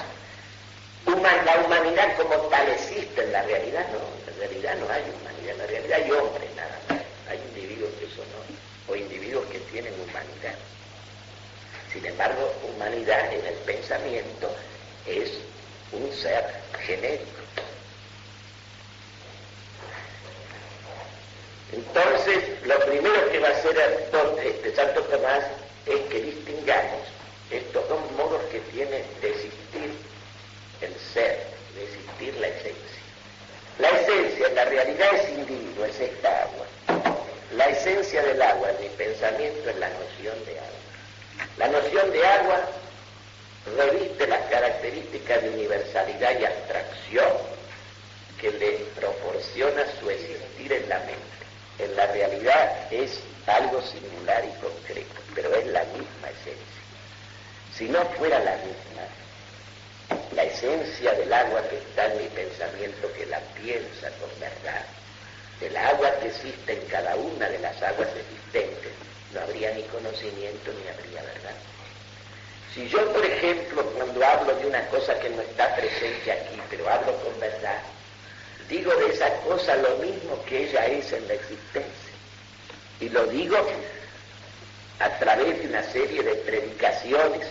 [SPEAKER 2] la humanidad como tal existe en la realidad, no, en la realidad no hay humanidad, en la realidad hay hombres nada más, hay individuos que son hombres, o individuos que tienen humanidad. Sin embargo, humanidad en el pensamiento es un ser genérico. Entonces, lo primero que va a hacer Santo Tomás es que distingamos estos dos modos que tiene de existir el ser, de existir la esencia. La esencia, en la realidad, es individuo, es esta agua. La esencia del agua en mi pensamiento es la noción de agua. La noción de agua reviste las características de universalidad y abstracción que le proporciona su existir en la mente. En la realidad es algo singular y concreto, pero es la misma esencia. Si no fuera la misma, la esencia del agua que está en mi pensamiento, que la piensa con verdad, del agua que existe en cada una de las aguas existentes, no habría ni conocimiento ni habría verdad. Si yo, por ejemplo, cuando hablo de una cosa que no está presente aquí, pero hablo con verdad, digo de esa cosa lo mismo que ella es en la existencia. Y lo digo a través de una serie de predicaciones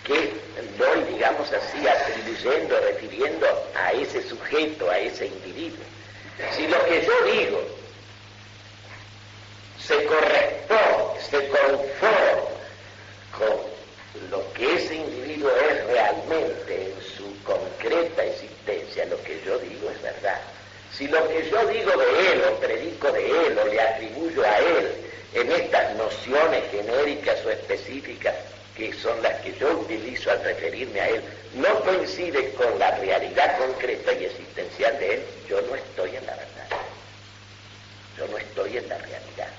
[SPEAKER 2] que doy, digamos así, atribuyendo, refiriendo a ese sujeto, a ese individuo. Si lo que yo digo se corresponde, se conforma con lo que ese individuo es realmente en su concreta existencia, lo que yo digo es verdad. Si lo que yo digo de él, o predico de él, o le atribuyo a él, en estas nociones genéricas o específicas, que son las que yo utilizo al referirme a él, no coincide con la realidad concreta y existencial de él, yo no estoy en la verdad. Yo no estoy en la realidad,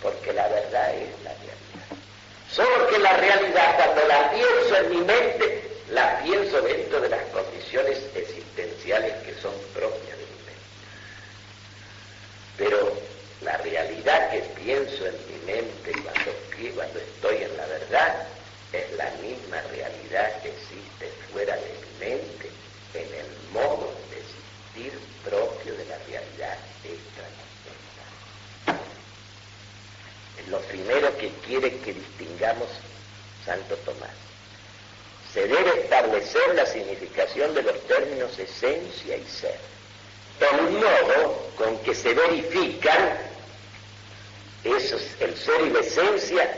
[SPEAKER 2] porque la verdad es la realidad. Solo que la realidad, cuando la pienso en mi mente, la pienso dentro de las condiciones existenciales que son propias de mi mente. Pero la realidad que pienso en mi mente cuando estoy en la verdad es la misma realidad que existe fuera de mi mente, en el modo de existir propio de la realidad extraconceptual. Es lo primero que quiere que distingamos Santo Tomás. Se debe establecer la significación de los términos esencia y ser. El modo con que se verifican esos, el ser y la esencia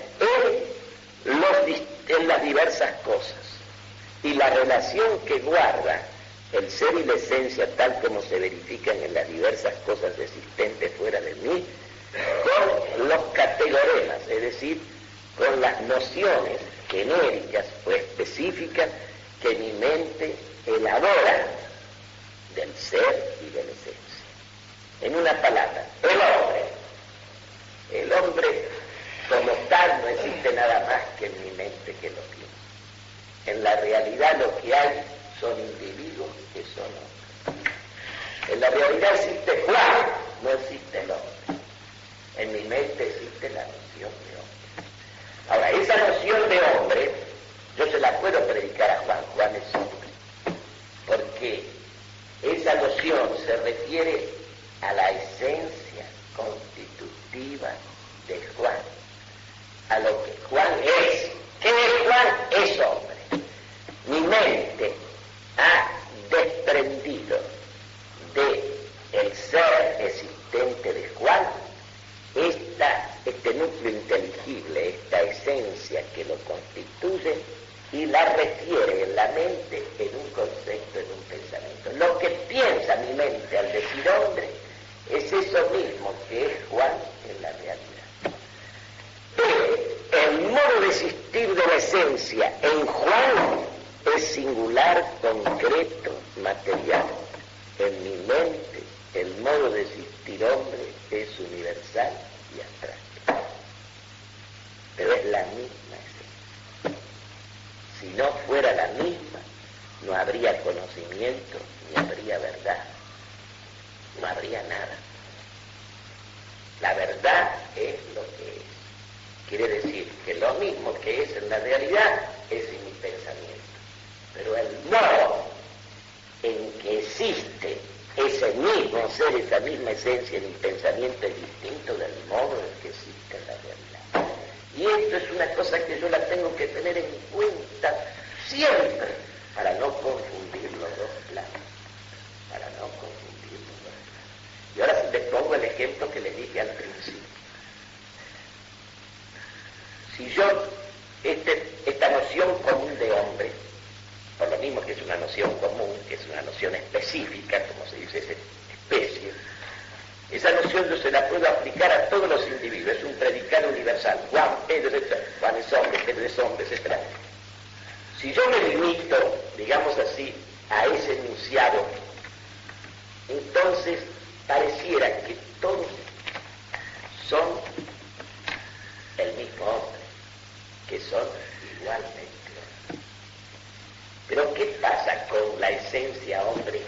[SPEAKER 2] en las diversas cosas, y la relación que guarda el ser y la esencia tal como se verifican en las diversas cosas existentes fuera de mí, con los categoremas, es decir, con las nociones genéricas o específicas que mi mente elabora del ser y de la esencia. En una palabra, el hombre como tal no existe nada más que en mi mente que lo piensa. En la realidad lo que hay son individuos que son hombres. En la realidad existe Juan, no existe el hombre. En mi mente existe la noción de hombre. Ahora, esa noción de hombre, yo se la puedo predicar a Juan. Juan es hombre. Porque esa noción se refiere a la esencia constitutiva de Juan, a lo que Juan es. ¿Qué es Juan? Es hombre. Mi mente ha desprendido del ser existente de Juan este núcleo inteligible, esta esencia que lo constituye, y la refiere en la mente en un concepto, en un pensamiento. Lo que piensa mi mente al decir hombre es eso mismo que es Juan en la realidad. El modo de existir de la esencia en Juan es singular, concreto, material. En mi mente, el modo de existir hombre es universal y abstracto. Pero es la misma esencia. Si no fuera la misma, no habría conocimiento, ni habría verdad. No habría nada. La verdad es lo que es. Quiere decir que lo mismo que es en la realidad es en mi pensamiento. Pero el modo en que existe ese mismo ser, esa misma esencia en mi pensamiento es distinto del modo en que existe en la realidad. Y esto es una cosa que yo la tengo que tener en cuenta siempre para no confundir los dos planos. Para no confundir los dos planos. Y ahora les pongo el ejemplo que les dije al principio. Si yo, esta noción común de hombre, por lo mismo que es una noción común, que es una noción específica, como se dice, es especie, esa noción yo se la puedo aplicar a todos los individuos, es un predicado universal. Juan, Pedro, Juan es hombre, Pedro es hombre, etc. Si yo me limito, digamos así, a ese enunciado, entonces pareciera que todos son el mismo hombre, que son igualmente. Pero ¿qué pasa con la esencia hombre?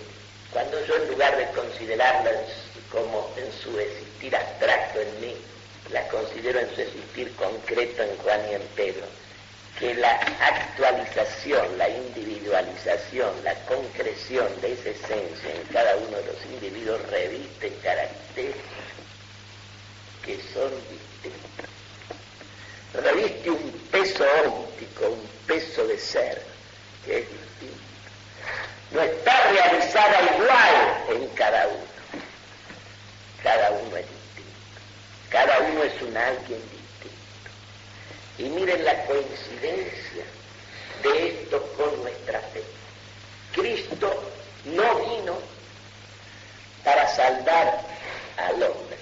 [SPEAKER 2] Cuando yo, en lugar de considerarla como en su existir abstracto en mí, la considero en su existir concreto en Juan y en Pedro, que la actualización, la individualización, la concreción de esa esencia en cada uno de los individuos reviste caracteres que son distintos. Reviste un peso óptico, un peso de ser, que es distinto. No está realizada igual en cada uno. Cada uno es distinto. Cada uno es un alguien distinto. Y miren la coincidencia de esto con nuestra fe. Cristo no vino para salvar al hombre,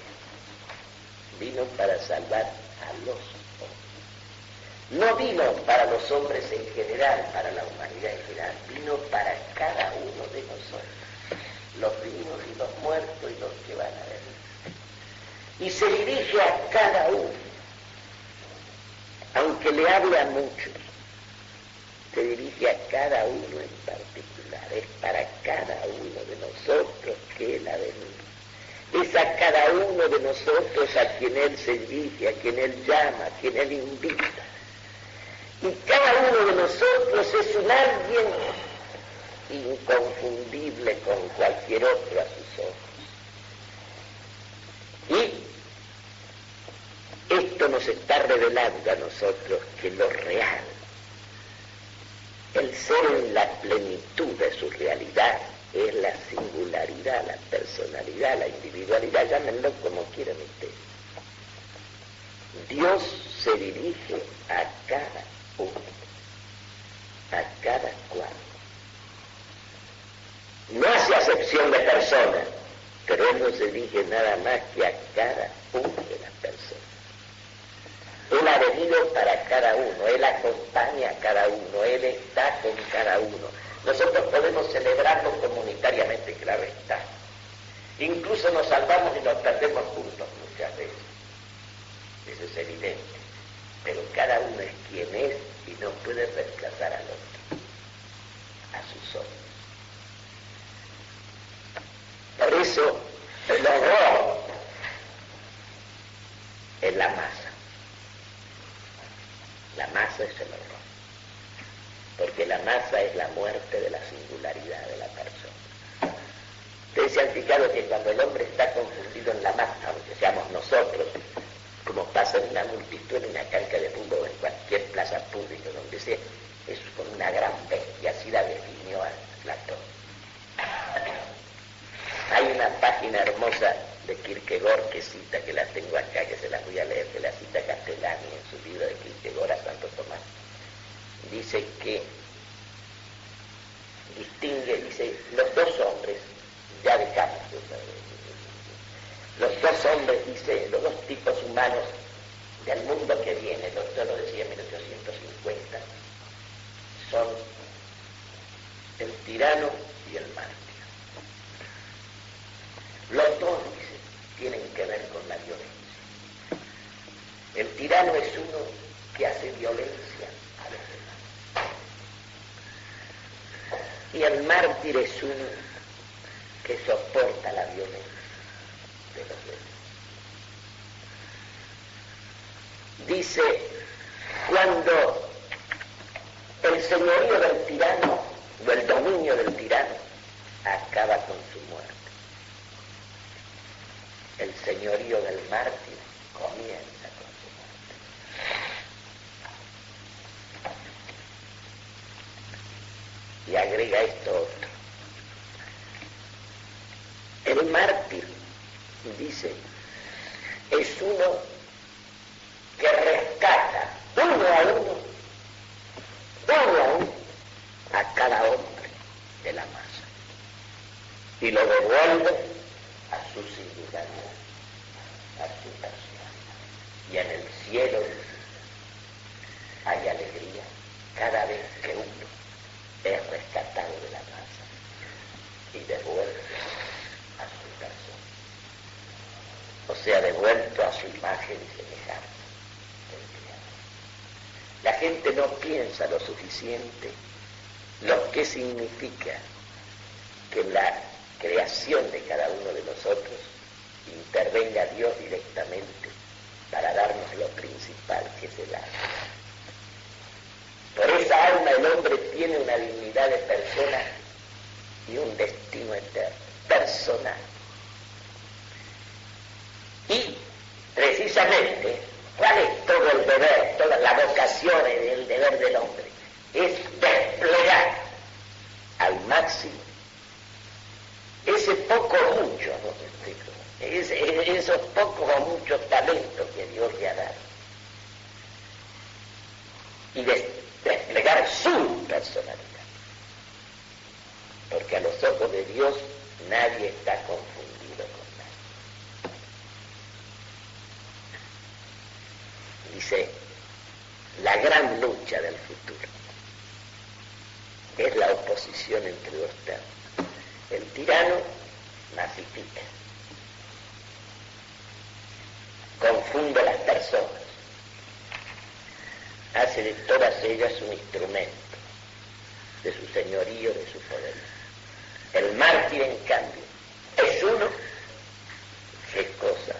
[SPEAKER 2] vino para salvar a los hombres. No vino para los hombres en general, para la humanidad en general, vino para cada uno de nosotros, los vivos y los muertos y los que van a venir. Y se dirige a cada uno, aunque le hable a muchos, se dirige a cada uno en particular, es para cada uno de nosotros que Él ha venido. Es a cada uno de nosotros a quien Él se dirige, a quien Él llama, a quien Él invita. Y cada uno de nosotros es un alguien inconfundible con cualquier otro a sus ojos. Y esto nos está revelando a nosotros que lo real, el ser en la plenitud de su realidad, es la singularidad, la personalidad, la individualidad, llámenlo como quieran ustedes. Dios se dirige a cada uno, a cada cual. No hace acepción de personas, pero Él no se dirige nada más que a cada una de las personas. Él ha venido para cada uno, Él acompaña a cada uno, Él está con cada uno. Nosotros podemos celebrarlo comunitariamente, claro está. Incluso nos salvamos y nos perdemos juntos muchas veces. Eso es evidente. Pero cada uno es quien es y no puede reemplazar al otro, a sus ojos. Por eso, el horror es la masa. La masa es el horror. Porque la masa es la muerte de la singularidad de la persona. Ustedes se han fijado que cuando el hombre está confundido en la masa, aunque seamos nosotros, como pasa en una multitud, en una cancha de fútbol o en cualquier plaza pública, donde sea, es con una gran bestia, así la definió Platón. Hay una página hermosa de Kierkegaard que cita, que la tengo acá, que se la voy a leer, que la cita Castellani en su libro de Kierkegaard a Santo Tomás. Dice que distingue, dice, los dos hombres, ya dejamos, los dos hombres, dice, los dos tipos humanos del mundo que viene, el doctor lo decía en 1850, son el tirano y el mártir. Los dos, dice, tienen que ver con la violencia. El tirano es uno que hace violencia a los demás. Y el mártir es uno que soporta la violencia de los demás. dice, cuando el señorío del tirano, o el dominio del tirano, acaba con su muerte, el señorío del mártir comienza con su muerte. Y agrega esto otro. El mártir, dice, es uno que rescata uno a uno, a cada hombre de la masa y lo devuelve a su singularidad, a su persona. Y en el cielo hay alegría cada vez que uno es rescatado de la masa y devuelve a su persona, o sea, devuelto a su imagen y semejanza. La gente no piensa lo suficiente lo que significa que la creación de cada uno de nosotros intervenga Dios directamente para darnos lo principal, que es el alma. Por esa alma el hombre tiene una dignidad de persona y un destino eterno, personal. Y precisamente, ¿cuál es todo el deber, toda la vocación, el deber del hombre? Es desplegar al máximo ese poco o mucho, esos pocos o muchos talentos que Dios le ha dado. Y desplegar su personalidad. Porque a los ojos de Dios nadie está confundido con nadie. Dice, la gran lucha del futuro es la oposición entre dos ternos. El tirano masifica, confunde las personas, hace de todas ellas un instrumento de su señorío, de su poder. El mártir, en cambio, es uno, qué cosa.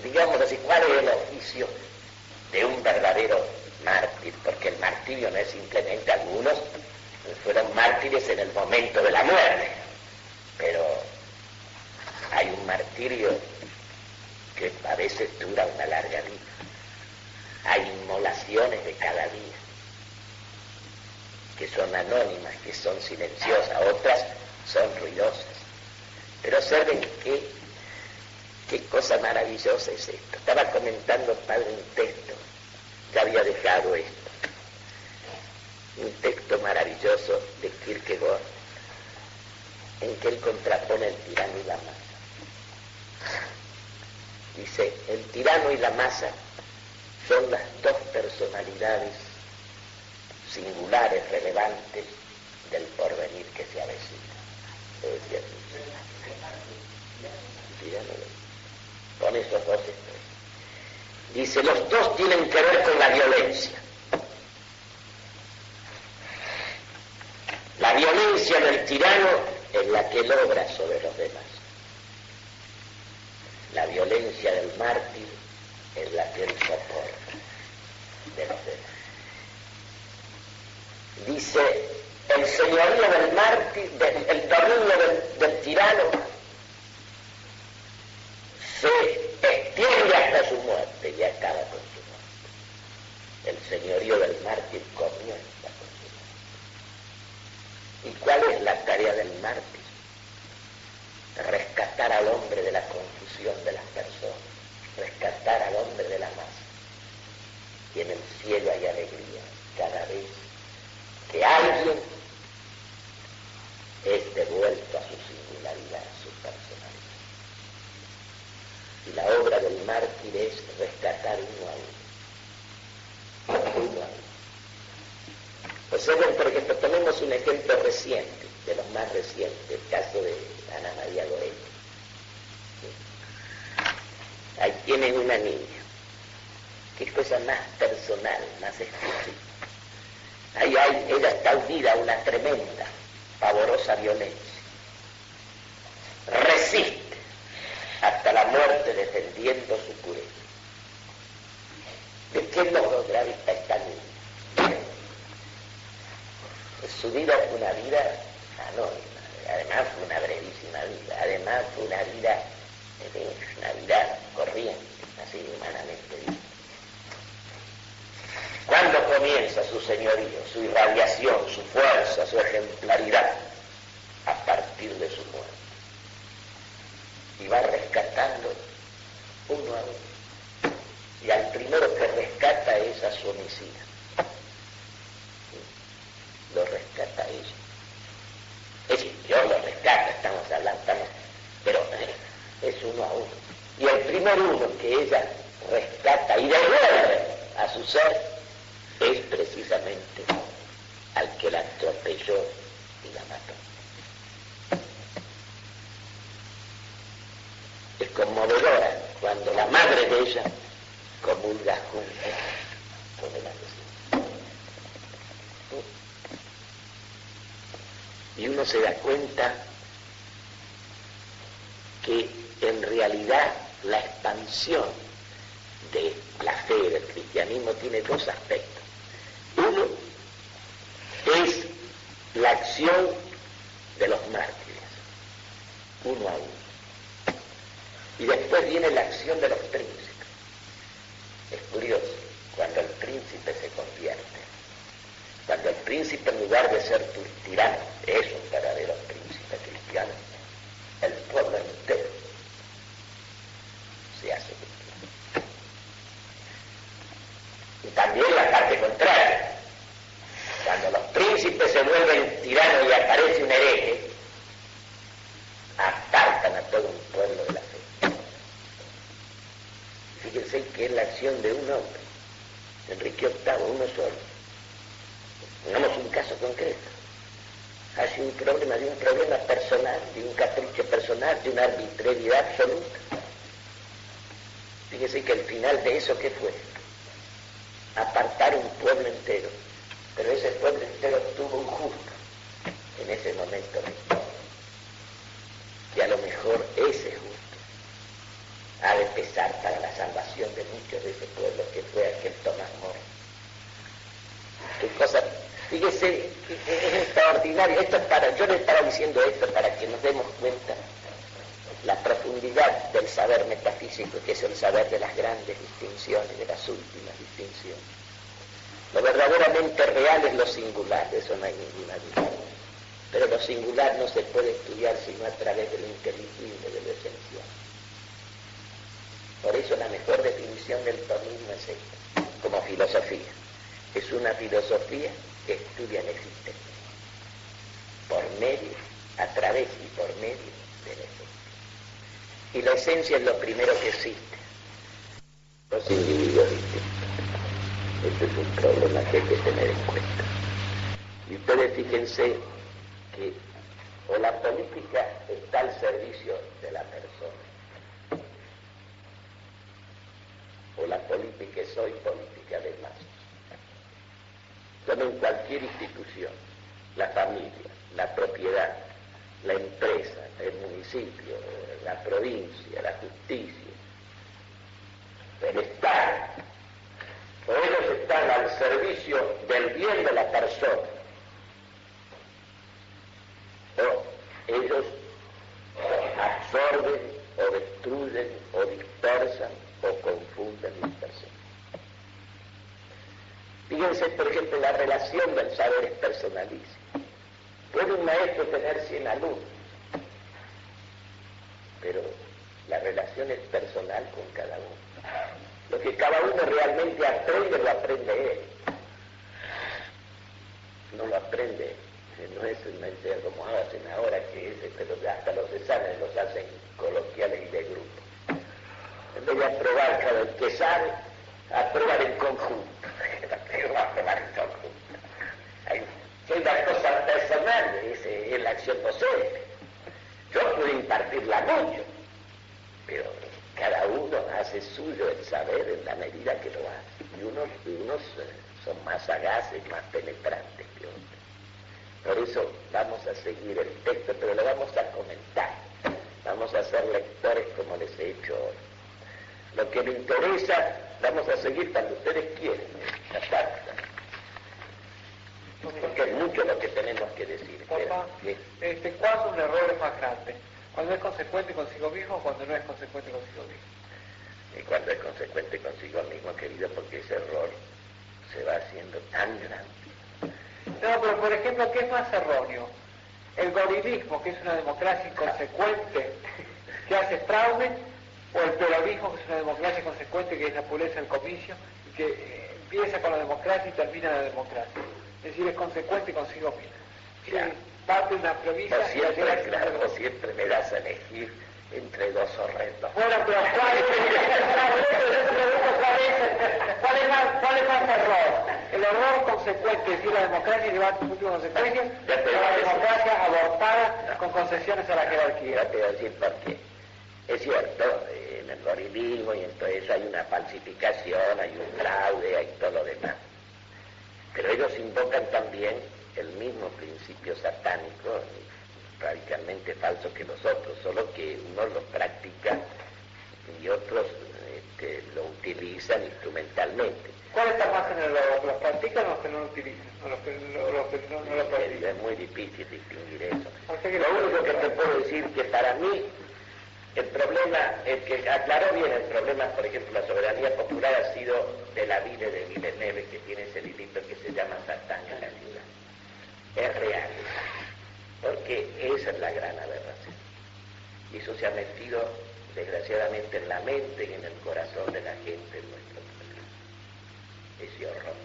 [SPEAKER 2] Digamos así, ¿cuál es el oficio de un verdadero mártir? Porque el martirio no es simplemente algunos fueron mártires en el momento de la muerte, pero hay un martirio que a veces dura una larga vida. Hay inmolaciones de cada día, que son anónimas, que son silenciosas, otras son ruidosas. Pero observen qué cosa maravillosa es esto. Estaba comentando padre un texto, ya había dejado esto, un texto maravilloso de Kierkegaard, en que él contrapone el tirano y la masa. Dice, el tirano y la masa son las dos personalidades singulares, relevantes del porvenir que se avecina. Lo decía con esos dos extremos. Dice, los dos tienen que ver con la violencia. La violencia del tirano es la que él obra sobre los demás. La violencia del mártir es la que él soporta de los demás. Dice, el señorío del mártir, el dominio del tirano se extiende hasta su muerte y acaba con su muerte. El señorío del mártir comienza con su muerte. ¿Y cuál es la tarea del mártir? Rescatar al hombre de la confusión de las personas, rescatar al hombre de la masa. Y en el cielo hay alegría cada vez que alguien es devuelto a su singularidad, a su personalidad. Y la obra del mártir es rescatar uno a uno. Uno a uno. Observen, por ejemplo, tomemos un ejemplo reciente, de los más recientes, el caso de Ana María Goretti. Ahí tienen una niña, que es cosa más personal, más exclusiva. Ella está unida a una tremenda, pavorosa violencia. Resiste hasta la muerte defendiendo su pureza. ¿De qué modo gravita esta niña? Su vida fue una vida anónima, además fue una brevísima vida, además fue una vida corriente, así humanamente dicho. ¿Cuándo comienza su señorío, su irradiación, su fuerza, su ejemplaridad? A partir de su muerte. Y va rescatando uno a uno. Y al primero que rescata es a su homicida. Lo rescata ella. Es decir, Dios lo rescata, estamos hablando, pero es uno a uno. Y el primer uno que ella rescata y devuelve a su ser es precisamente al que la atropelló y la mató. Es conmovedora cuando la madre de ella comulga junto con el asesino. Y uno se da cuenta que en realidad la expansión de la fe del cristianismo tiene dos aspectos. Uno es la acción de los mártires, uno a uno. Y después viene la acción de los príncipes. Es curioso, cuando el príncipe se convierte, cuando el príncipe en lugar de ser tirano es un verdadero príncipe cristiano, el pueblo entero se hace cristiano. Y también la parte contraria, cuando los príncipes se vuelven tiranos y aparece un hereje, apartan a todo un pueblo de la fe. Fíjense que es la acción de un hombre, Enrique VIII, uno solo. Pongamos un caso concreto. Hace un problema personal, de un capricho personal, de una arbitrariedad absoluta. Fíjense que el final de eso, ¿qué fue? Apartar un pueblo entero. Pero ese pueblo entero tuvo un justo en ese momento de historia. Y a lo mejor ese justo ha de pesar para la salvación de muchos de ese pueblo, que fue aquel Tomás Moro. Qué cosa, fíjese, es extraordinario. Esto es yo le estaba diciendo esto para que nos demos cuenta la profundidad del saber metafísico, que es el saber de las grandes distinciones, de las últimas distinciones. Lo verdaderamente real es lo singular, de eso no hay ninguna duda. Pero lo singular no se puede estudiar sino a través de lo inteligible, de lo esencial. Por eso la mejor definición del tomismo es esta, como filosofía. Es una filosofía que estudia la existencia, por medio, a través y por medio de la esencia. Y la esencia es lo primero que existe. Los individuos distintos. Este es un problema que hay que tener en cuenta. Y ustedes fíjense que o la política está al servicio de la persona, o la política es hoy política de masas. Tomen cualquier institución, la familia, la propiedad, la empresa, el municipio, la provincia, la justicia, el Estado. O ellos están al servicio del bien de la persona, o ellos absorben o destruyen o dispersan o confunden las personas. Fíjense, por ejemplo, la relación del saber es personalísima. Puede un maestro tener 100 alumnos, pero la relación es personal con cada uno. Lo que cada uno realmente aprende, lo aprende él. No lo aprende, no es una idea como hacen ahora, que pero hasta los exámenes los hacen coloquiales y de grupo. En vez de aprobar cada el que sabe, aprobar en conjunto. Aprobar en conjunto. Hay una cosa personal, es la acción docente. Yo puedo impartirla mucho, pero cada uno hace suyo el saber en la medida que lo hace. Y unos son más sagaces, más penetrantes que otros. Por eso vamos a seguir el texto, pero lo vamos a comentar. Vamos a ser lectores como les he hecho hoy. Lo que me interesa
[SPEAKER 1] vamos a seguir cuando ustedes quieran. Porque es mucho lo que tenemos que decir.
[SPEAKER 3] Papá, ¿cuándo un error es más grande? ¿Cuando es consecuente consigo mismo o cuando no es consecuente consigo mismo?
[SPEAKER 1] Y cuando es consecuente consigo mismo, querido, porque ese error se va haciendo tan grande.
[SPEAKER 3] No, pero por ejemplo, ¿qué es más erróneo? ¿El gorilismo, que es una democracia inconsecuente, que hace fraude, o el peronismo, que es una democracia consecuente, que es la pureza del comicio, y que empieza con la democracia y termina la democracia? Es decir, es consecuente consigo mismo.
[SPEAKER 1] Ya.
[SPEAKER 3] Parte de una premisa...
[SPEAKER 2] Vos siempre me das a elegir entre dos horrendos.
[SPEAKER 3] Bueno, pero ¿cuál es más error? El error consecuente, es decir, la democracia lleva a sus últimas consecuencias, o la democracia abortada con concesiones a la jerarquía.
[SPEAKER 2] Ya te voy a decir por qué. Es cierto, en el gorilismo y en todo eso hay una falsificación, hay un fraude, hay todo lo demás. Pero ellos invocan también el mismo principio satánico, radicalmente falso que los otros, solo que unos lo practican y otros lo utilizan instrumentalmente.
[SPEAKER 3] ¿Cuál está más en el error? ¿Los practican o los que no lo utilizan? ¿O los que no lo practican?
[SPEAKER 2] Es muy difícil distinguir eso.
[SPEAKER 3] O sea que
[SPEAKER 2] Lo único que te puedo decir que para mí el problema, el que aclaró bien el problema, por ejemplo, la soberanía popular ha sido de la Ville de Villeneuve, que tiene ese librito que se llama Satán en la ciudad. Es real, porque esa es la gran aberración. Y eso se ha metido, desgraciadamente, en la mente y en el corazón de la gente en nuestro país. Ese horror.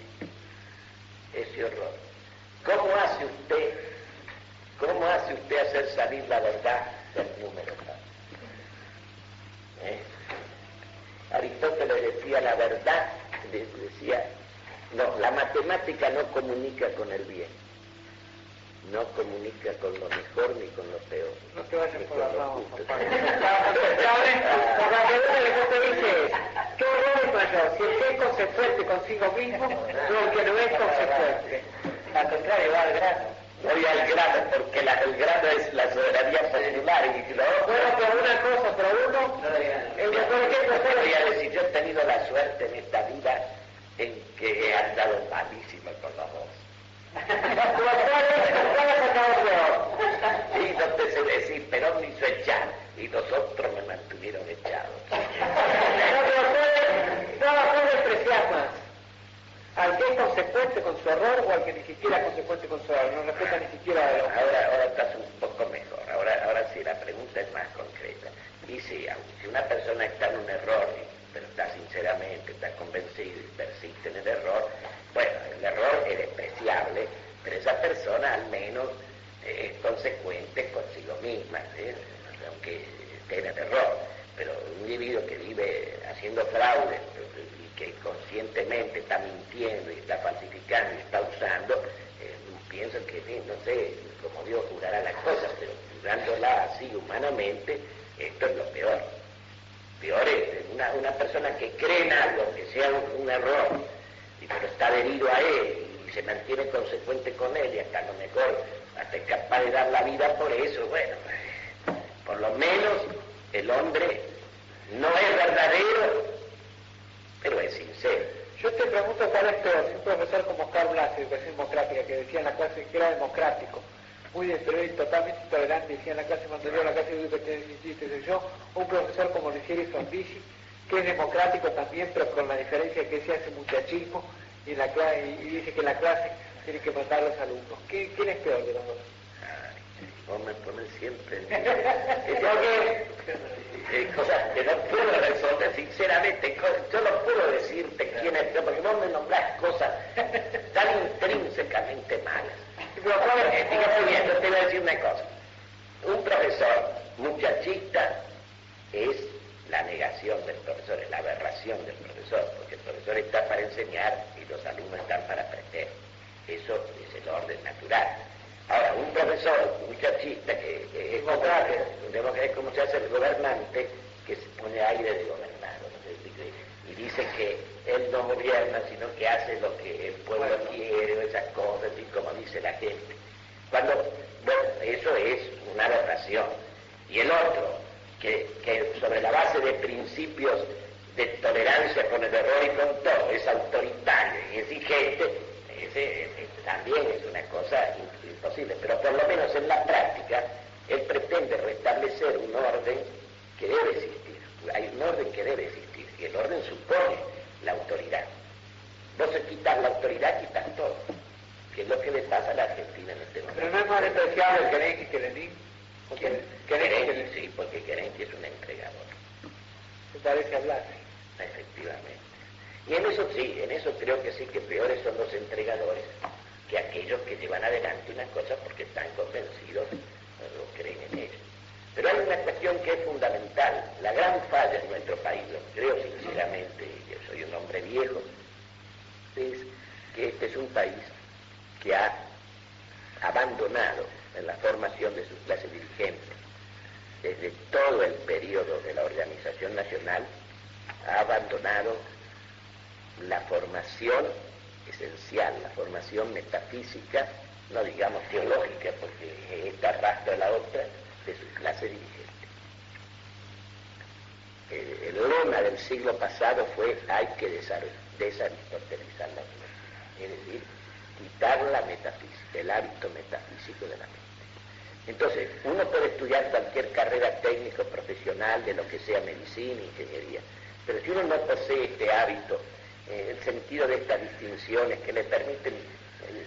[SPEAKER 2] Ese horror. ¿Cómo hace usted hacer salir la verdad del número? Aristóteles decía la verdad, decía, no, la matemática no comunica con el bien, no comunica con lo mejor ni con lo peor.
[SPEAKER 3] No te vayas por las ramas, papá.
[SPEAKER 2] Por
[SPEAKER 3] la pregunta que yo te dije es, ¿qué error es mayor? Si el que es consecuente consigo mismo o el que no es consecuente.
[SPEAKER 2] Al contrario, va al grano. Voy al grano, porque el grano es la soberanía popular y lo otro...
[SPEAKER 3] Bueno, pero una cosa, pero uno... por ejemplo,
[SPEAKER 2] te voy a decir, yo he tenido la suerte en esta vida en que he andado malísimo con los dos. Sí, no te sé decir, Perón me hizo echar y los otros me mantuvieron echados.
[SPEAKER 3] No puede despreciar más al que es consecuente con su error o al que ni siquiera es consecuente con su error, no respeta ni siquiera a
[SPEAKER 2] ahora estás un poco mejor, ahora sí la pregunta es más concreta. Y si una persona está en un error, pero está sinceramente, está convencido y persiste en el error, bueno, el error es despreciable, pero esa persona al menos es consecuente consigo misma, aunque esté en el error. Pero un individuo que vive haciendo fraude y que conscientemente está mintiendo y está falsificando y está usando, pienso que, no sé, como Dios jurará las cosas, pero jurándola así humanamente, esto es lo peor. Peor es una persona que cree en algo, que sea un error, pero está adherido a él y se mantiene consecuente con él y hasta a lo mejor hasta es capaz de dar la vida por eso. Bueno, por lo menos el hombre no es verdadero, pero es sincero.
[SPEAKER 3] Yo te pregunto cuál es peor, si un profesor como Karl Blas de Educación Democrática, que decía en la clase que era democrático, muy totalmente intolerante, decía en la clase cuando yo a la clase de educación, un profesor como Lucieri Frondizi, que es democrático también, pero con la diferencia que se hace muchachismo y dice que en la clase tiene que matar a los alumnos. ¿Quién es peor de los dos?
[SPEAKER 2] Vos me pones siempre cosas que no puedo resolver, sinceramente, yo no puedo decirte quién es peor, porque vos me nombrás cosas tan intrínsecamente malas. Fíjate bien, yo te voy a decir una cosa. Un profesor muchachista es la negación del profesor, es la aberración del profesor, porque el profesor está para enseñar y los alumnos están para aprender. Eso es el orden natural. Ahora, un profesor muchachista que es como se hace el gobernante, que se pone aire de gobernado, ¿no? Y dice que él no gobierna, sino que hace lo que el pueblo quiere, o esas cosas, y como dice la gente. Bueno, eso es una aberración. Y el otro, que sobre la base de principios de tolerancia con el error y con todo, es autoritario y exigente, ese también es una cosa imposible, pero por lo menos en la práctica él pretende restablecer un orden que debe existir. Hay un orden que debe existir y el orden supone la autoridad. Vos quitas la autoridad, quitas todo, que es lo que le pasa a la Argentina en este momento.
[SPEAKER 3] Pero no es más despreciable Kerensky que Lenin.
[SPEAKER 2] Kerensky, sí, porque Kerensky es un entregador.
[SPEAKER 3] Me parece hablar.
[SPEAKER 2] Efectivamente. Y en eso sí, en eso creo que sí, que peores son los entregadores que aquellos que llevan adelante una cosa porque están convencidos o creen en ello. Pero hay una cuestión que es fundamental. La gran falla en nuestro país, lo creo sinceramente, y yo soy un hombre viejo, es que este es un país que ha abandonado en la formación de sus clases dirigentes, desde todo el periodo de la organización nacional, ha abandonado la formación esencial, la formación metafísica, no digamos teológica, porque esta arrastra la otra, de su clase dirigente. El lema del siglo pasado fue: hay que desaristotelizar la filosofía, es decir, quitar la metafísica, el hábito metafísico de la mente. Entonces, uno puede estudiar cualquier carrera técnica, profesional, de lo que sea, medicina, ingeniería, pero si uno no posee este hábito, el sentido de estas distinciones que le permiten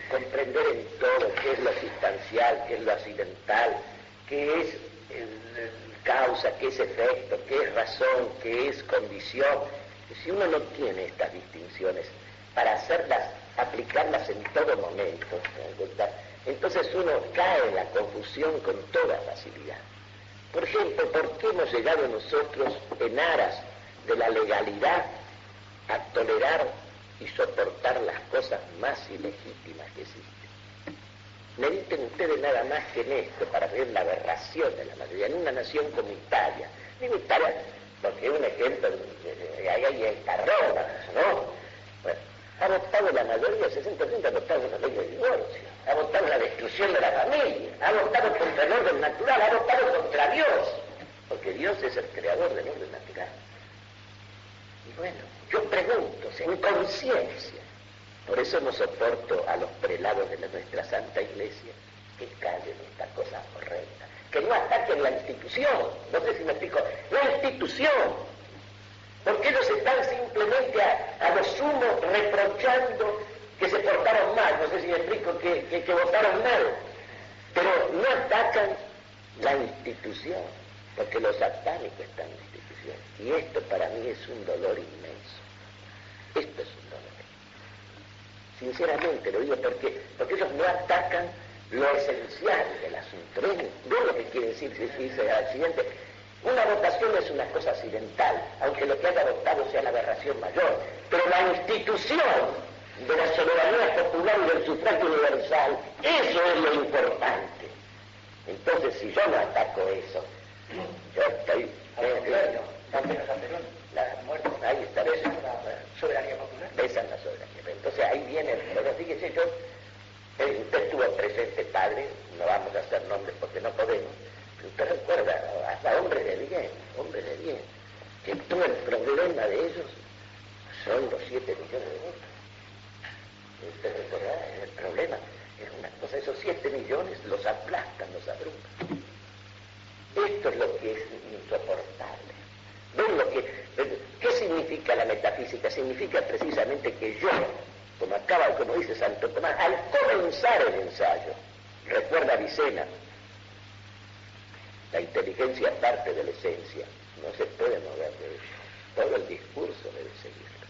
[SPEAKER 2] comprender en todo qué es lo sustancial, qué es lo accidental, qué es causa, qué es efecto, qué es razón, qué es condición. Si uno no tiene estas distinciones para hacerlas, aplicarlas en todo momento, entonces uno cae en la confusión con toda facilidad. Por ejemplo, ¿por qué hemos llegado nosotros en aras de la legalidad a tolerar y soportar las cosas más ilegítimas que existen? Mediten ustedes nada más que en esto para ver la aberración de la mayoría. En una nación como Italia, digo Italia porque es un ejemplo, ahí está Roma, ¿no? Bueno, ha votado la mayoría, 60% ha votado la ley de divorcio, ha votado la destrucción de la familia, ha votado contra el orden natural, ha votado contra Dios, porque Dios es el creador del orden natural. Y bueno, yo pregunto, en conciencia, por eso no soporto a los prelados de nuestra Santa Iglesia que callen esta cosa horrenda, que no ataquen la institución, no sé si me explico, la institución, porque ellos están simplemente a lo sumo reprochando que se portaron mal, no sé si me explico, que votaron mal, pero no atacan la institución, porque lo satánico está en la institución, y esto para mí es un dolor inmenso, esto es un dolor. Sinceramente lo digo porque ellos no atacan lo esencial del asunto. ¿Ven lo que quiere decir si dice accidente? Una votación es una cosa accidental, aunque lo que haya votado sea la aberración mayor, pero la institución de la soberanía popular y del sufragio universal, eso es lo importante. Entonces, si yo no ataco eso, yo estoy... Ahí está, esa es la soberanía popular. Esa es la soberanía. Entonces ahí viene, pero fíjese, usted estuvo presente, padre, no vamos a hacer nombres porque no podemos, pero usted recuerda, hasta hombres de bien, que todo el problema de ellos son los 7 millones de votos. Usted recuerda, el problema es una cosa, esos 7 millones los aplastan, los abruman. Esto es lo que es insoportable. ¿Ven lo que... ¿Qué significa la metafísica? Significa precisamente que yo, como dice Santo Tomás, al comenzar el ensayo, recuerda Avicena, la inteligencia parte de la esencia, no se puede mover de ello, todo el discurso debe seguirlo.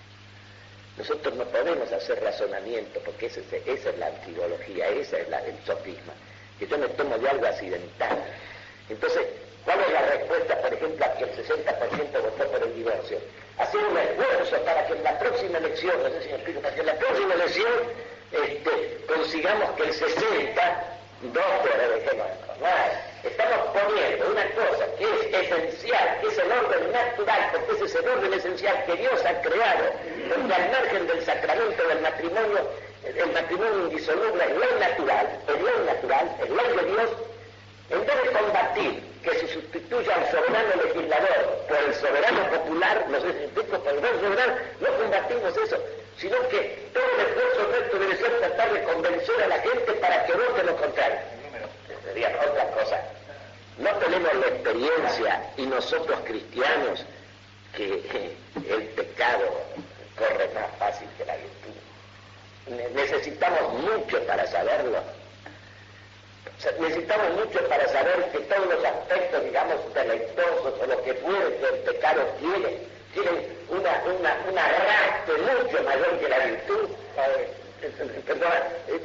[SPEAKER 2] Nosotros no podemos hacer razonamiento, porque esa es la antidología, esa es el sofisma, que yo me tomo de algo accidental. Entonces, ¿cuál es la respuesta, por ejemplo, a que el 60% votó por el divorcio? Hacer un esfuerzo para que en la próxima elección, no sé si me explico, para que en la próxima elección consigamos que el 60 vote a la Estamos poniendo una cosa que es esencial, que es el orden natural, porque ese es el orden esencial que Dios ha creado, porque al margen del sacramento del matrimonio, el matrimonio indisoluble es ley natural, es ley de Dios, En vez de combatir que se sustituya al soberano legislador por el soberano popular, no sé si explico, por el gran soberano, no combatimos eso, sino que todo el esfuerzo nuestro debe ser tratar de convencer a la gente para que vote lo contrario. Sería otra cosa. No tenemos la experiencia, y nosotros cristianos, que el pecado corre más fácil que la virtud. Necesitamos mucho para saberlo. Necesitamos mucho para saber que todos los aspectos, digamos, deleitosos o lo que fuere que el pecado tienen un arrastre mucho mayor que la virtud.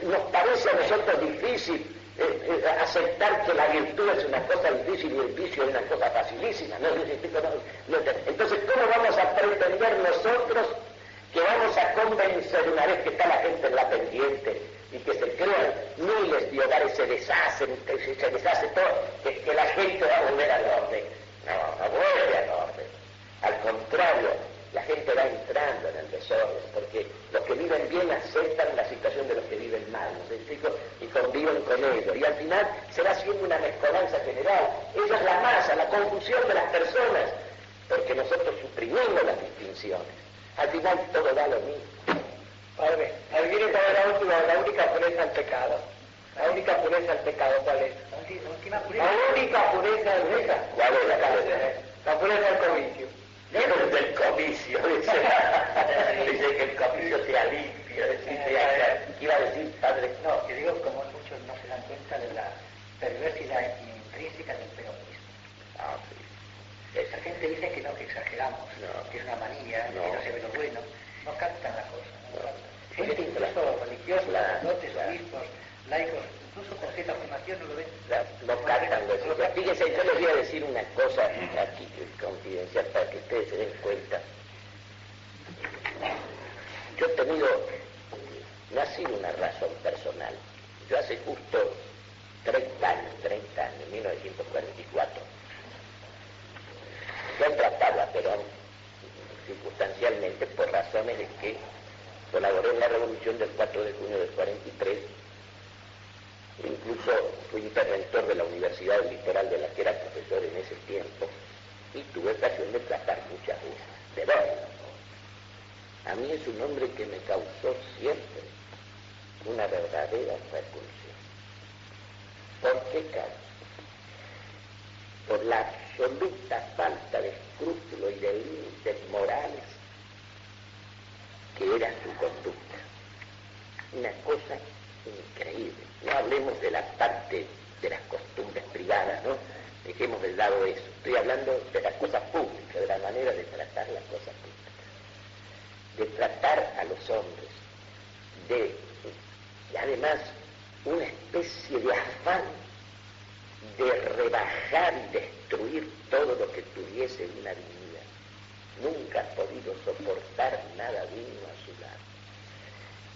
[SPEAKER 2] Nos parece a nosotros difícil aceptar que la virtud es una cosa difícil y el vicio es una cosa facilísima. Entonces, ¿cómo vamos a pretender nosotros que vamos a convencer una vez que está la gente en la pendiente y que se crean miles de hogares, se deshace todo, que la gente va a volver al orden? No vuelve al orden. Al contrario, la gente va entrando en el desorden, porque los que viven bien aceptan la situación de los que viven mal, ¿no sé, chicos? Y conviven con ellos. Y al final se va haciendo una mezcolanza general. Esa es la masa, la confusión de las personas, porque nosotros suprimimos las distinciones. Al final todo da lo mismo.
[SPEAKER 3] Padre, adivine cuál es la única pureza del pecado. La única pureza del pecado, ¿cuál es?
[SPEAKER 4] La última pureza.
[SPEAKER 3] La única pureza del pecado.
[SPEAKER 2] ¿Cuál es la
[SPEAKER 3] pureza? La pureza del comicio.
[SPEAKER 2] Del comicio, dice que el comicio sea limpio, ¿qué iba a decir, padre?
[SPEAKER 4] No, que digo, como muchos no se dan cuenta de la perversidad intrínseca del peronismo.
[SPEAKER 2] Ah, sí.
[SPEAKER 4] La gente dice que no, que exageramos, que es una manía, que no se ve lo bueno. No captan la cosa. Gente incluso religiosa, sacerdotes, obispos, laicos, incluso con cierta formación no lo ven.
[SPEAKER 2] No captan lo eso. Fíjense, yo les voy a decir una cosa aquí confidencial para que ustedes se den cuenta. Yo he tenido, no ha sido una razón personal. Yo hace justo 30 años, 1944, yo he tratado a Perón circunstancialmente por razones de que colaboré en la revolución del 4 de junio del 43, incluso fui interventor de la Universidad del Litoral, de la que era profesor en ese tiempo, y tuve ocasión de tratar muchas veces de Perón. A mí es un hombre que me causó siempre una verdadera repulsión. ¿Por qué causa? Por la absoluta falta de escrúpulo y de límites morales que era su conducta. Una cosa increíble. No hablemos de la parte de las costumbres privadas, ¿no? Dejemos de lado eso. Estoy hablando de las cosas públicas, de la manera de tratar las cosas públicas. De tratar a los hombres, y además una especie de afán de rebajar y destruir todo lo que tuviese una dignidad. Nunca ha podido soportar nada digno a su lado.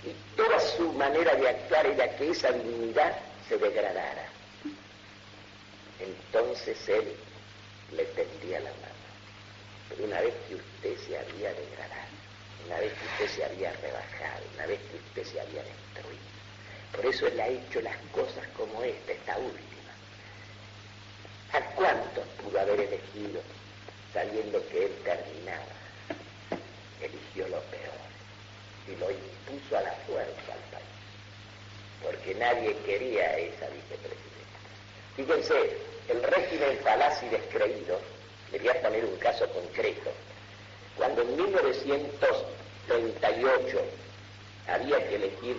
[SPEAKER 2] Y toda su manera de actuar era que esa dignidad se degradara. Entonces él le tendría la mano. Pero una vez que usted se había degradado, una vez que usted se había rebajado, una vez que usted se había destruido, por eso él ha hecho las cosas como esta última. ¿A cuántos pudo haber elegido sabiendo que él terminaba? Eligió lo peor y lo impuso a la fuerza al país, porque nadie quería a esa vicepresidenta. Fíjense, el régimen falaz y descreído, le voy a poner un caso concreto. Cuando en 1938 había que elegir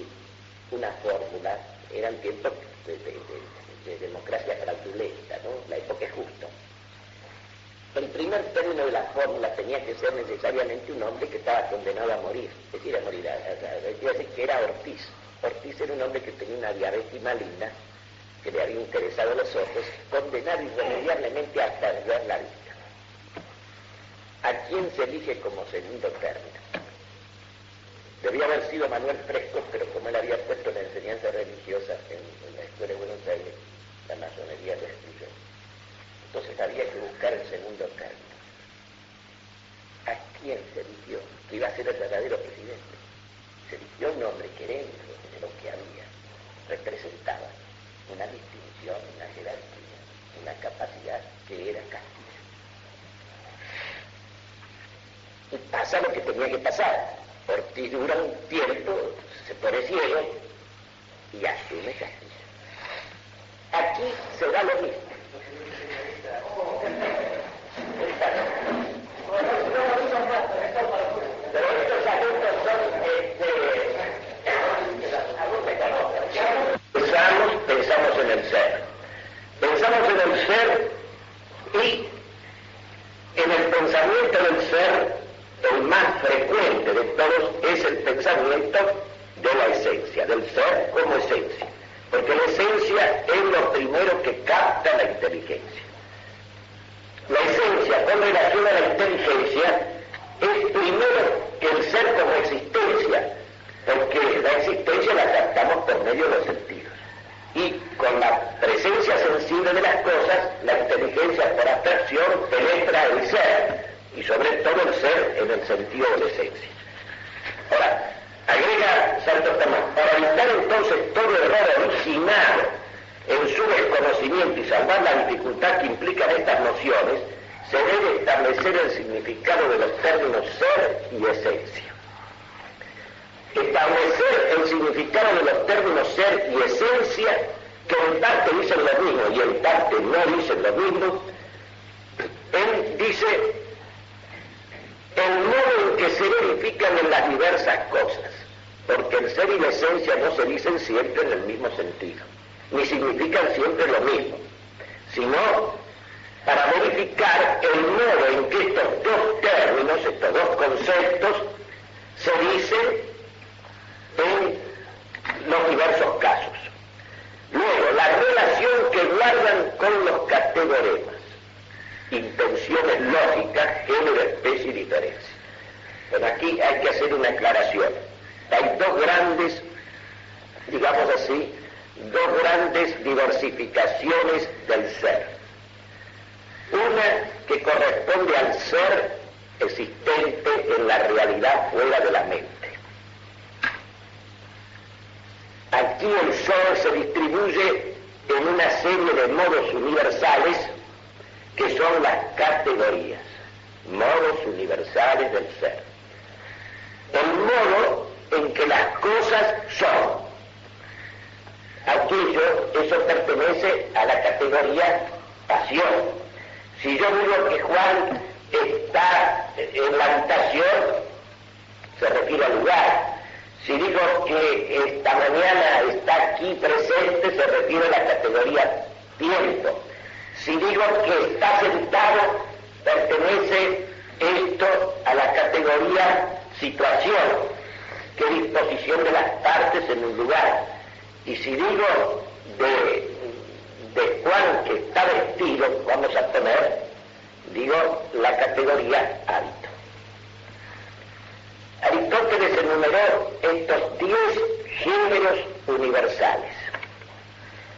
[SPEAKER 2] una fórmula, eran tiempos de democracia fraudulenta, ¿no? La época es justo. El primer término de la fórmula tenía que ser necesariamente un hombre que estaba condenado a morir, es decir, que era Ortiz. Ortiz era un hombre que tenía una diabetes maligna, que le había interesado los ojos, condenado irremediablemente a perder la vida. ¿A quién se elige como segundo término? Debía haber sido Manuel Fresco, pero como él había puesto la enseñanza religiosa en la Escuela de Buenos Aires, la masonería lo excluyó. Entonces había que buscar el segundo término. ¿A quién se eligió? Que iba a ser el verdadero presidente. Se eligió un hombre que dentro de lo que había representaba una distinción, una jerarquía, una capacidad que era Castillo. Y pasa lo que tenía que pasar. Ortiz dura un tiempo, se pone ciego y asume Castillo. Aquí se da lo mismo. Pero estos asuntos son pensamos en el ser. Pensamos en el ser y en el pensamiento del ser, el más frecuente de todos es el pensamiento de la esencia, del ser como esencia. Porque la esencia es lo primero que capta la inteligencia. La esencia con relación a la inteligencia es primero que el ser como existencia, porque la existencia la captamos por medio de los sentidos. Y con la presencia sensible de las cosas, la inteligencia por abstracción penetra el ser, y sobre todo el ser en el sentido de la esencia. Ahora, agrega Santo Tomás, para evitar entonces todo error originado en su desconocimiento y salvar la dificultad que implican estas nociones, se debe establecer el significado de los términos ser y esencia. Establecer el significado de los términos ser y esencia, que en parte dicen lo mismo y en parte no dicen lo mismo, él dice el modo en que se verifican en las diversas cosas, porque el ser y la esencia no se dicen siempre en el mismo sentido, ni significan siempre lo mismo, sino para verificar el modo en que estos dos términos, estos dos conceptos, se dicen en los diversos casos. Luego, la relación que guardan con los categoremas, intenciones lógicas, género, especie y diferencia. Pero aquí hay que hacer una aclaración. Hay dos grandes, digamos así, dos grandes diversificaciones del ser. Una que corresponde al ser existente en la realidad fuera de la mente. Aquí el ser se distribuye en una serie de modos universales que son las categorías, modos universales del ser. El modo en que las cosas son. Eso pertenece a la categoría pasión. Si yo digo que Juan está en la habitación, se refiere al lugar. Si digo que esta mañana está aquí presente, se refiere a la categoría tiempo. Si digo que está sentado, pertenece esto a la categoría situación, que es disposición de las partes en un lugar. Y si digo de Juan que está vestido, vamos a poner, digo la categoría hábito. Aristóteles enumeró estos 10 géneros universales.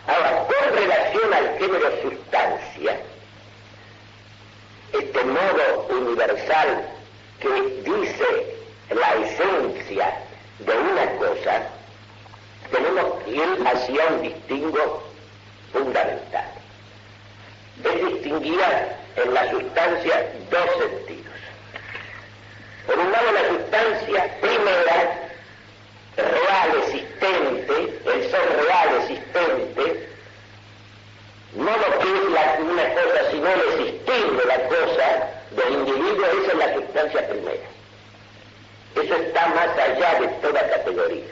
[SPEAKER 2] Ahora, con relación al género sustancia, este modo universal que dice la esencia de una cosa, tenemos que ir hacia un distingo fundamental. Él distinguía en la sustancia dos sentidos. Por un lado, la sustancia primera, real, existente, el ser real, existente, no lo que es una cosa, sino el existir de la cosa, del individuo, esa es la sustancia primera. Eso está más allá de toda categoría.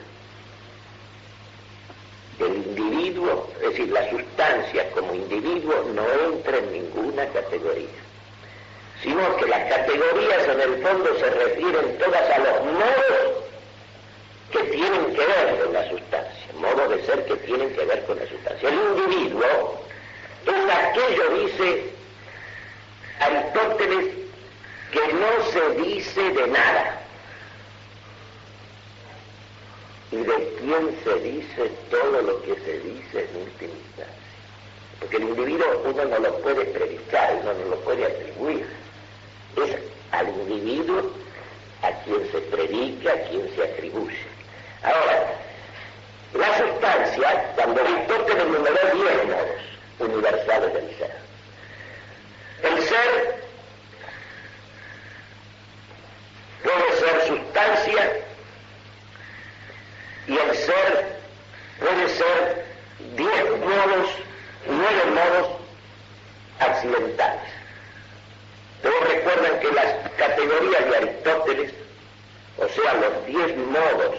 [SPEAKER 2] El individuo, es decir, la sustancia como individuo no entra en ninguna categoría, sino que las categorías en el fondo se refieren todas a los modos que tienen que ver con la sustancia, modos de ser que tienen que ver con la sustancia. El individuo es aquello, dice Aristóteles, que no se dice de nada, y de quién se dice todo lo que se dice en última instancia. Porque el individuo uno no lo puede predicar, uno no lo puede atribuir. Es al individuo a quien se predica, a quien se atribuye. Ahora, la sustancia, cuando Aristóteles enumeró 10 modos universales del ser. El ser puede ser sustancia y el ser puede ser 10 modos, 9 modos accidentales. Todos recuerdan que las categorías de Aristóteles, o sea, los 10 modos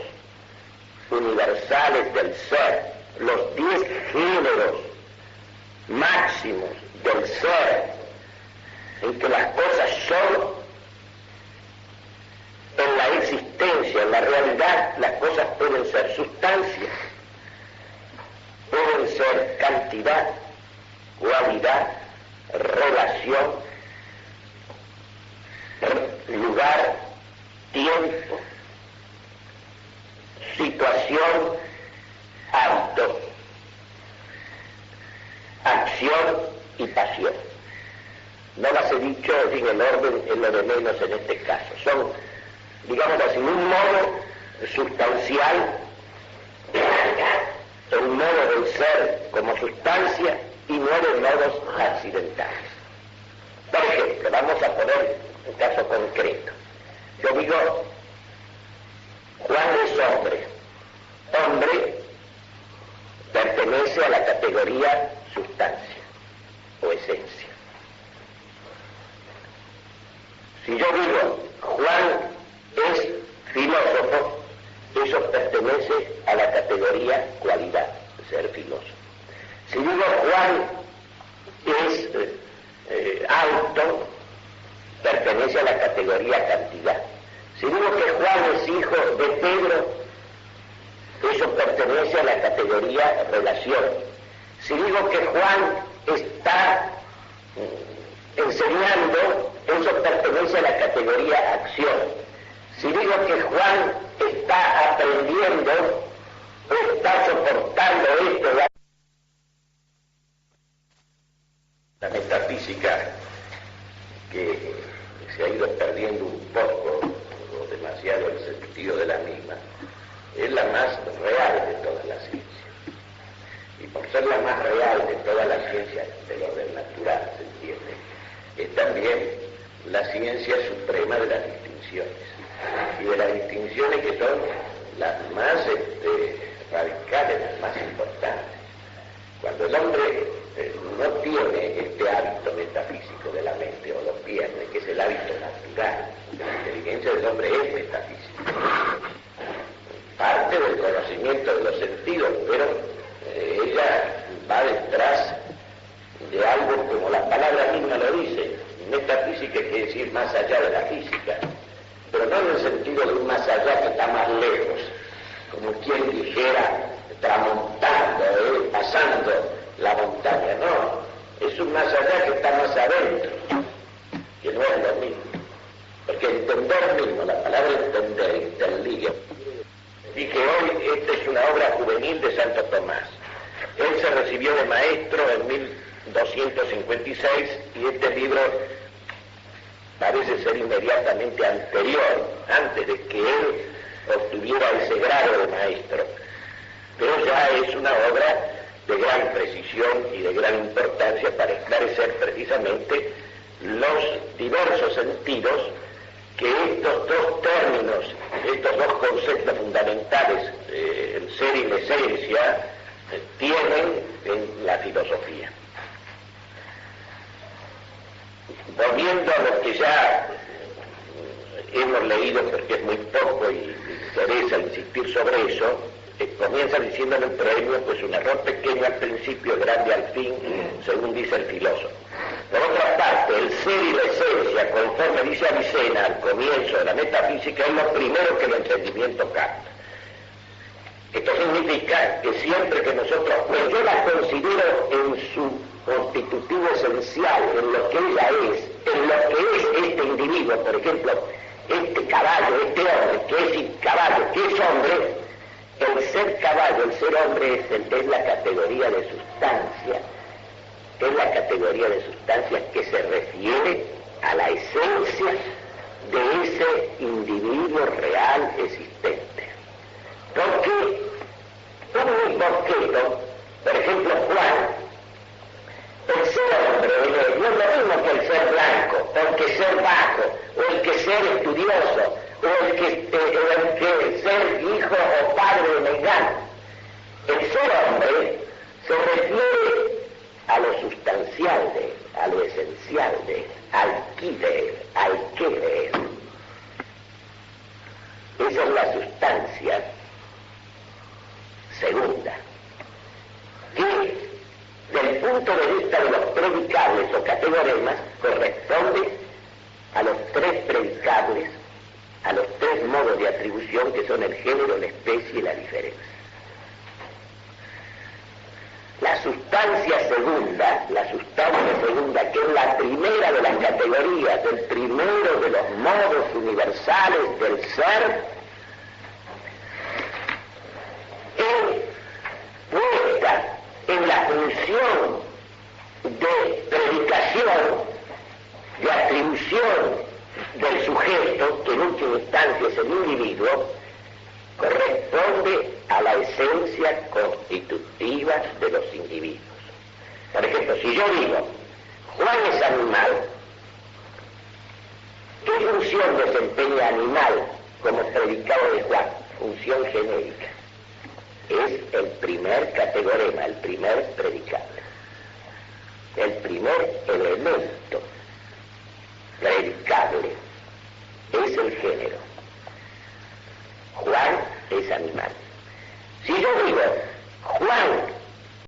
[SPEAKER 2] universales del ser, los 10 géneros máximos del ser, en que las cosas son, en la existencia, en la realidad, las cosas pueden ser sustancia, pueden ser cantidad, cualidad, relación, lugar, tiempo, situación, hábito, acción y pasión. No las he dicho en el orden, en lo de menos en este caso. Son, digamos así, un modo sustancial, un modo del ser como sustancia y 9 modos accidentales. Por ejemplo, vamos a poner un caso concreto. Yo digo, Juan es hombre. Hombre pertenece a la categoría sustancia o esencia. Si yo digo, Juan es filósofo, eso pertenece a la categoría cualidad, ser filósofo. Si digo, Juan es alto, pertenece a la categoría cantidad. Si digo que Juan es hijo de Pedro, eso pertenece a la categoría relación. Si digo que Juan está enseñando, eso pertenece a la categoría acción. Si digo que Juan está aprendiendo o está soportando esto,
[SPEAKER 1] la metafísica que se ha ido perdiendo un poco o demasiado el sentido de la misma, es la más real de todas las ciencias. Y por ser la más real de todas las ciencias del orden natural, se entiende, es también la ciencia suprema de las distinciones. Y de las distinciones que son las más radicales, las más importantes. Cuando el hombre no tiene este hábito metafísico de la mente, o lo pierde, que es el hábito natural, la inteligencia del hombre es metafísica. Parte del conocimiento de los sentidos, pero ella va detrás de algo como la palabra misma lo dice. Metafísica quiere decir más allá de la física, pero no en el sentido de un más allá que está más lejos, como quien dijera tramontando, pasando la montaña. No, es un más allá que está más adentro, que no es lo mismo, porque entender mismo, la palabra entender, interliga. Dije hoy, esta es una obra juvenil de Santo Tomás. Él se recibió de maestro en 1256 y este libro parece ser inmediatamente anterior, antes de que él obtuviera ese grado de maestro. Pero ya es una obra de gran precisión y de gran importancia para esclarecer precisamente los diversos sentidos que estos dos términos, estos dos conceptos fundamentales, el ser y la esencia, tienen en la filosofía. Volviendo a lo que ya hemos leído, porque es muy poco y interesa insistir sobre eso, comienza diciendo en el proemio, pues un error pequeño al principio, grande al fin, según dice el filósofo. Por otra parte, el ser y la esencia, conforme dice Avicena al comienzo de la metafísica, es lo primero que el entendimiento capta. Esto significa que siempre que nosotros, pues yo la considero en su constitutivo esencial, en lo que ella es, en lo que es este individuo, por ejemplo, este caballo, este hombre, que es caballo, que es hombre, el ser caballo, el ser hombre es la categoría de sustancia, es la categoría de sustancia que se refiere a la esencia de ese individuo real existente. Porque un mismo objeto, por ejemplo Juan,
[SPEAKER 2] legal. El ser hombre se refiere a lo sustancial de él, a lo esencial de él, al quid de él, al qué de él. Esa es la sustancia segunda, que del punto de vista de los predicables o categoremas corresponde a los tres predicables, a los tres modos de atribución que son el género, la especie y la diferencia. La sustancia segunda, que es la primera de las categorías, el primero de los modos universales del ser, es puesta en la función de predicación, de atribución del sujeto, que en última instancia es el individuo, corresponde a la esencia constitutiva de los individuos. Por ejemplo, si yo digo, Juan es animal, ¿qué función desempeña animal como predicado de Juan? Función genérica. Es el primer categorema, el primer predicable. El primer elemento predicable es el género. Juan es animal. Si yo digo, Juan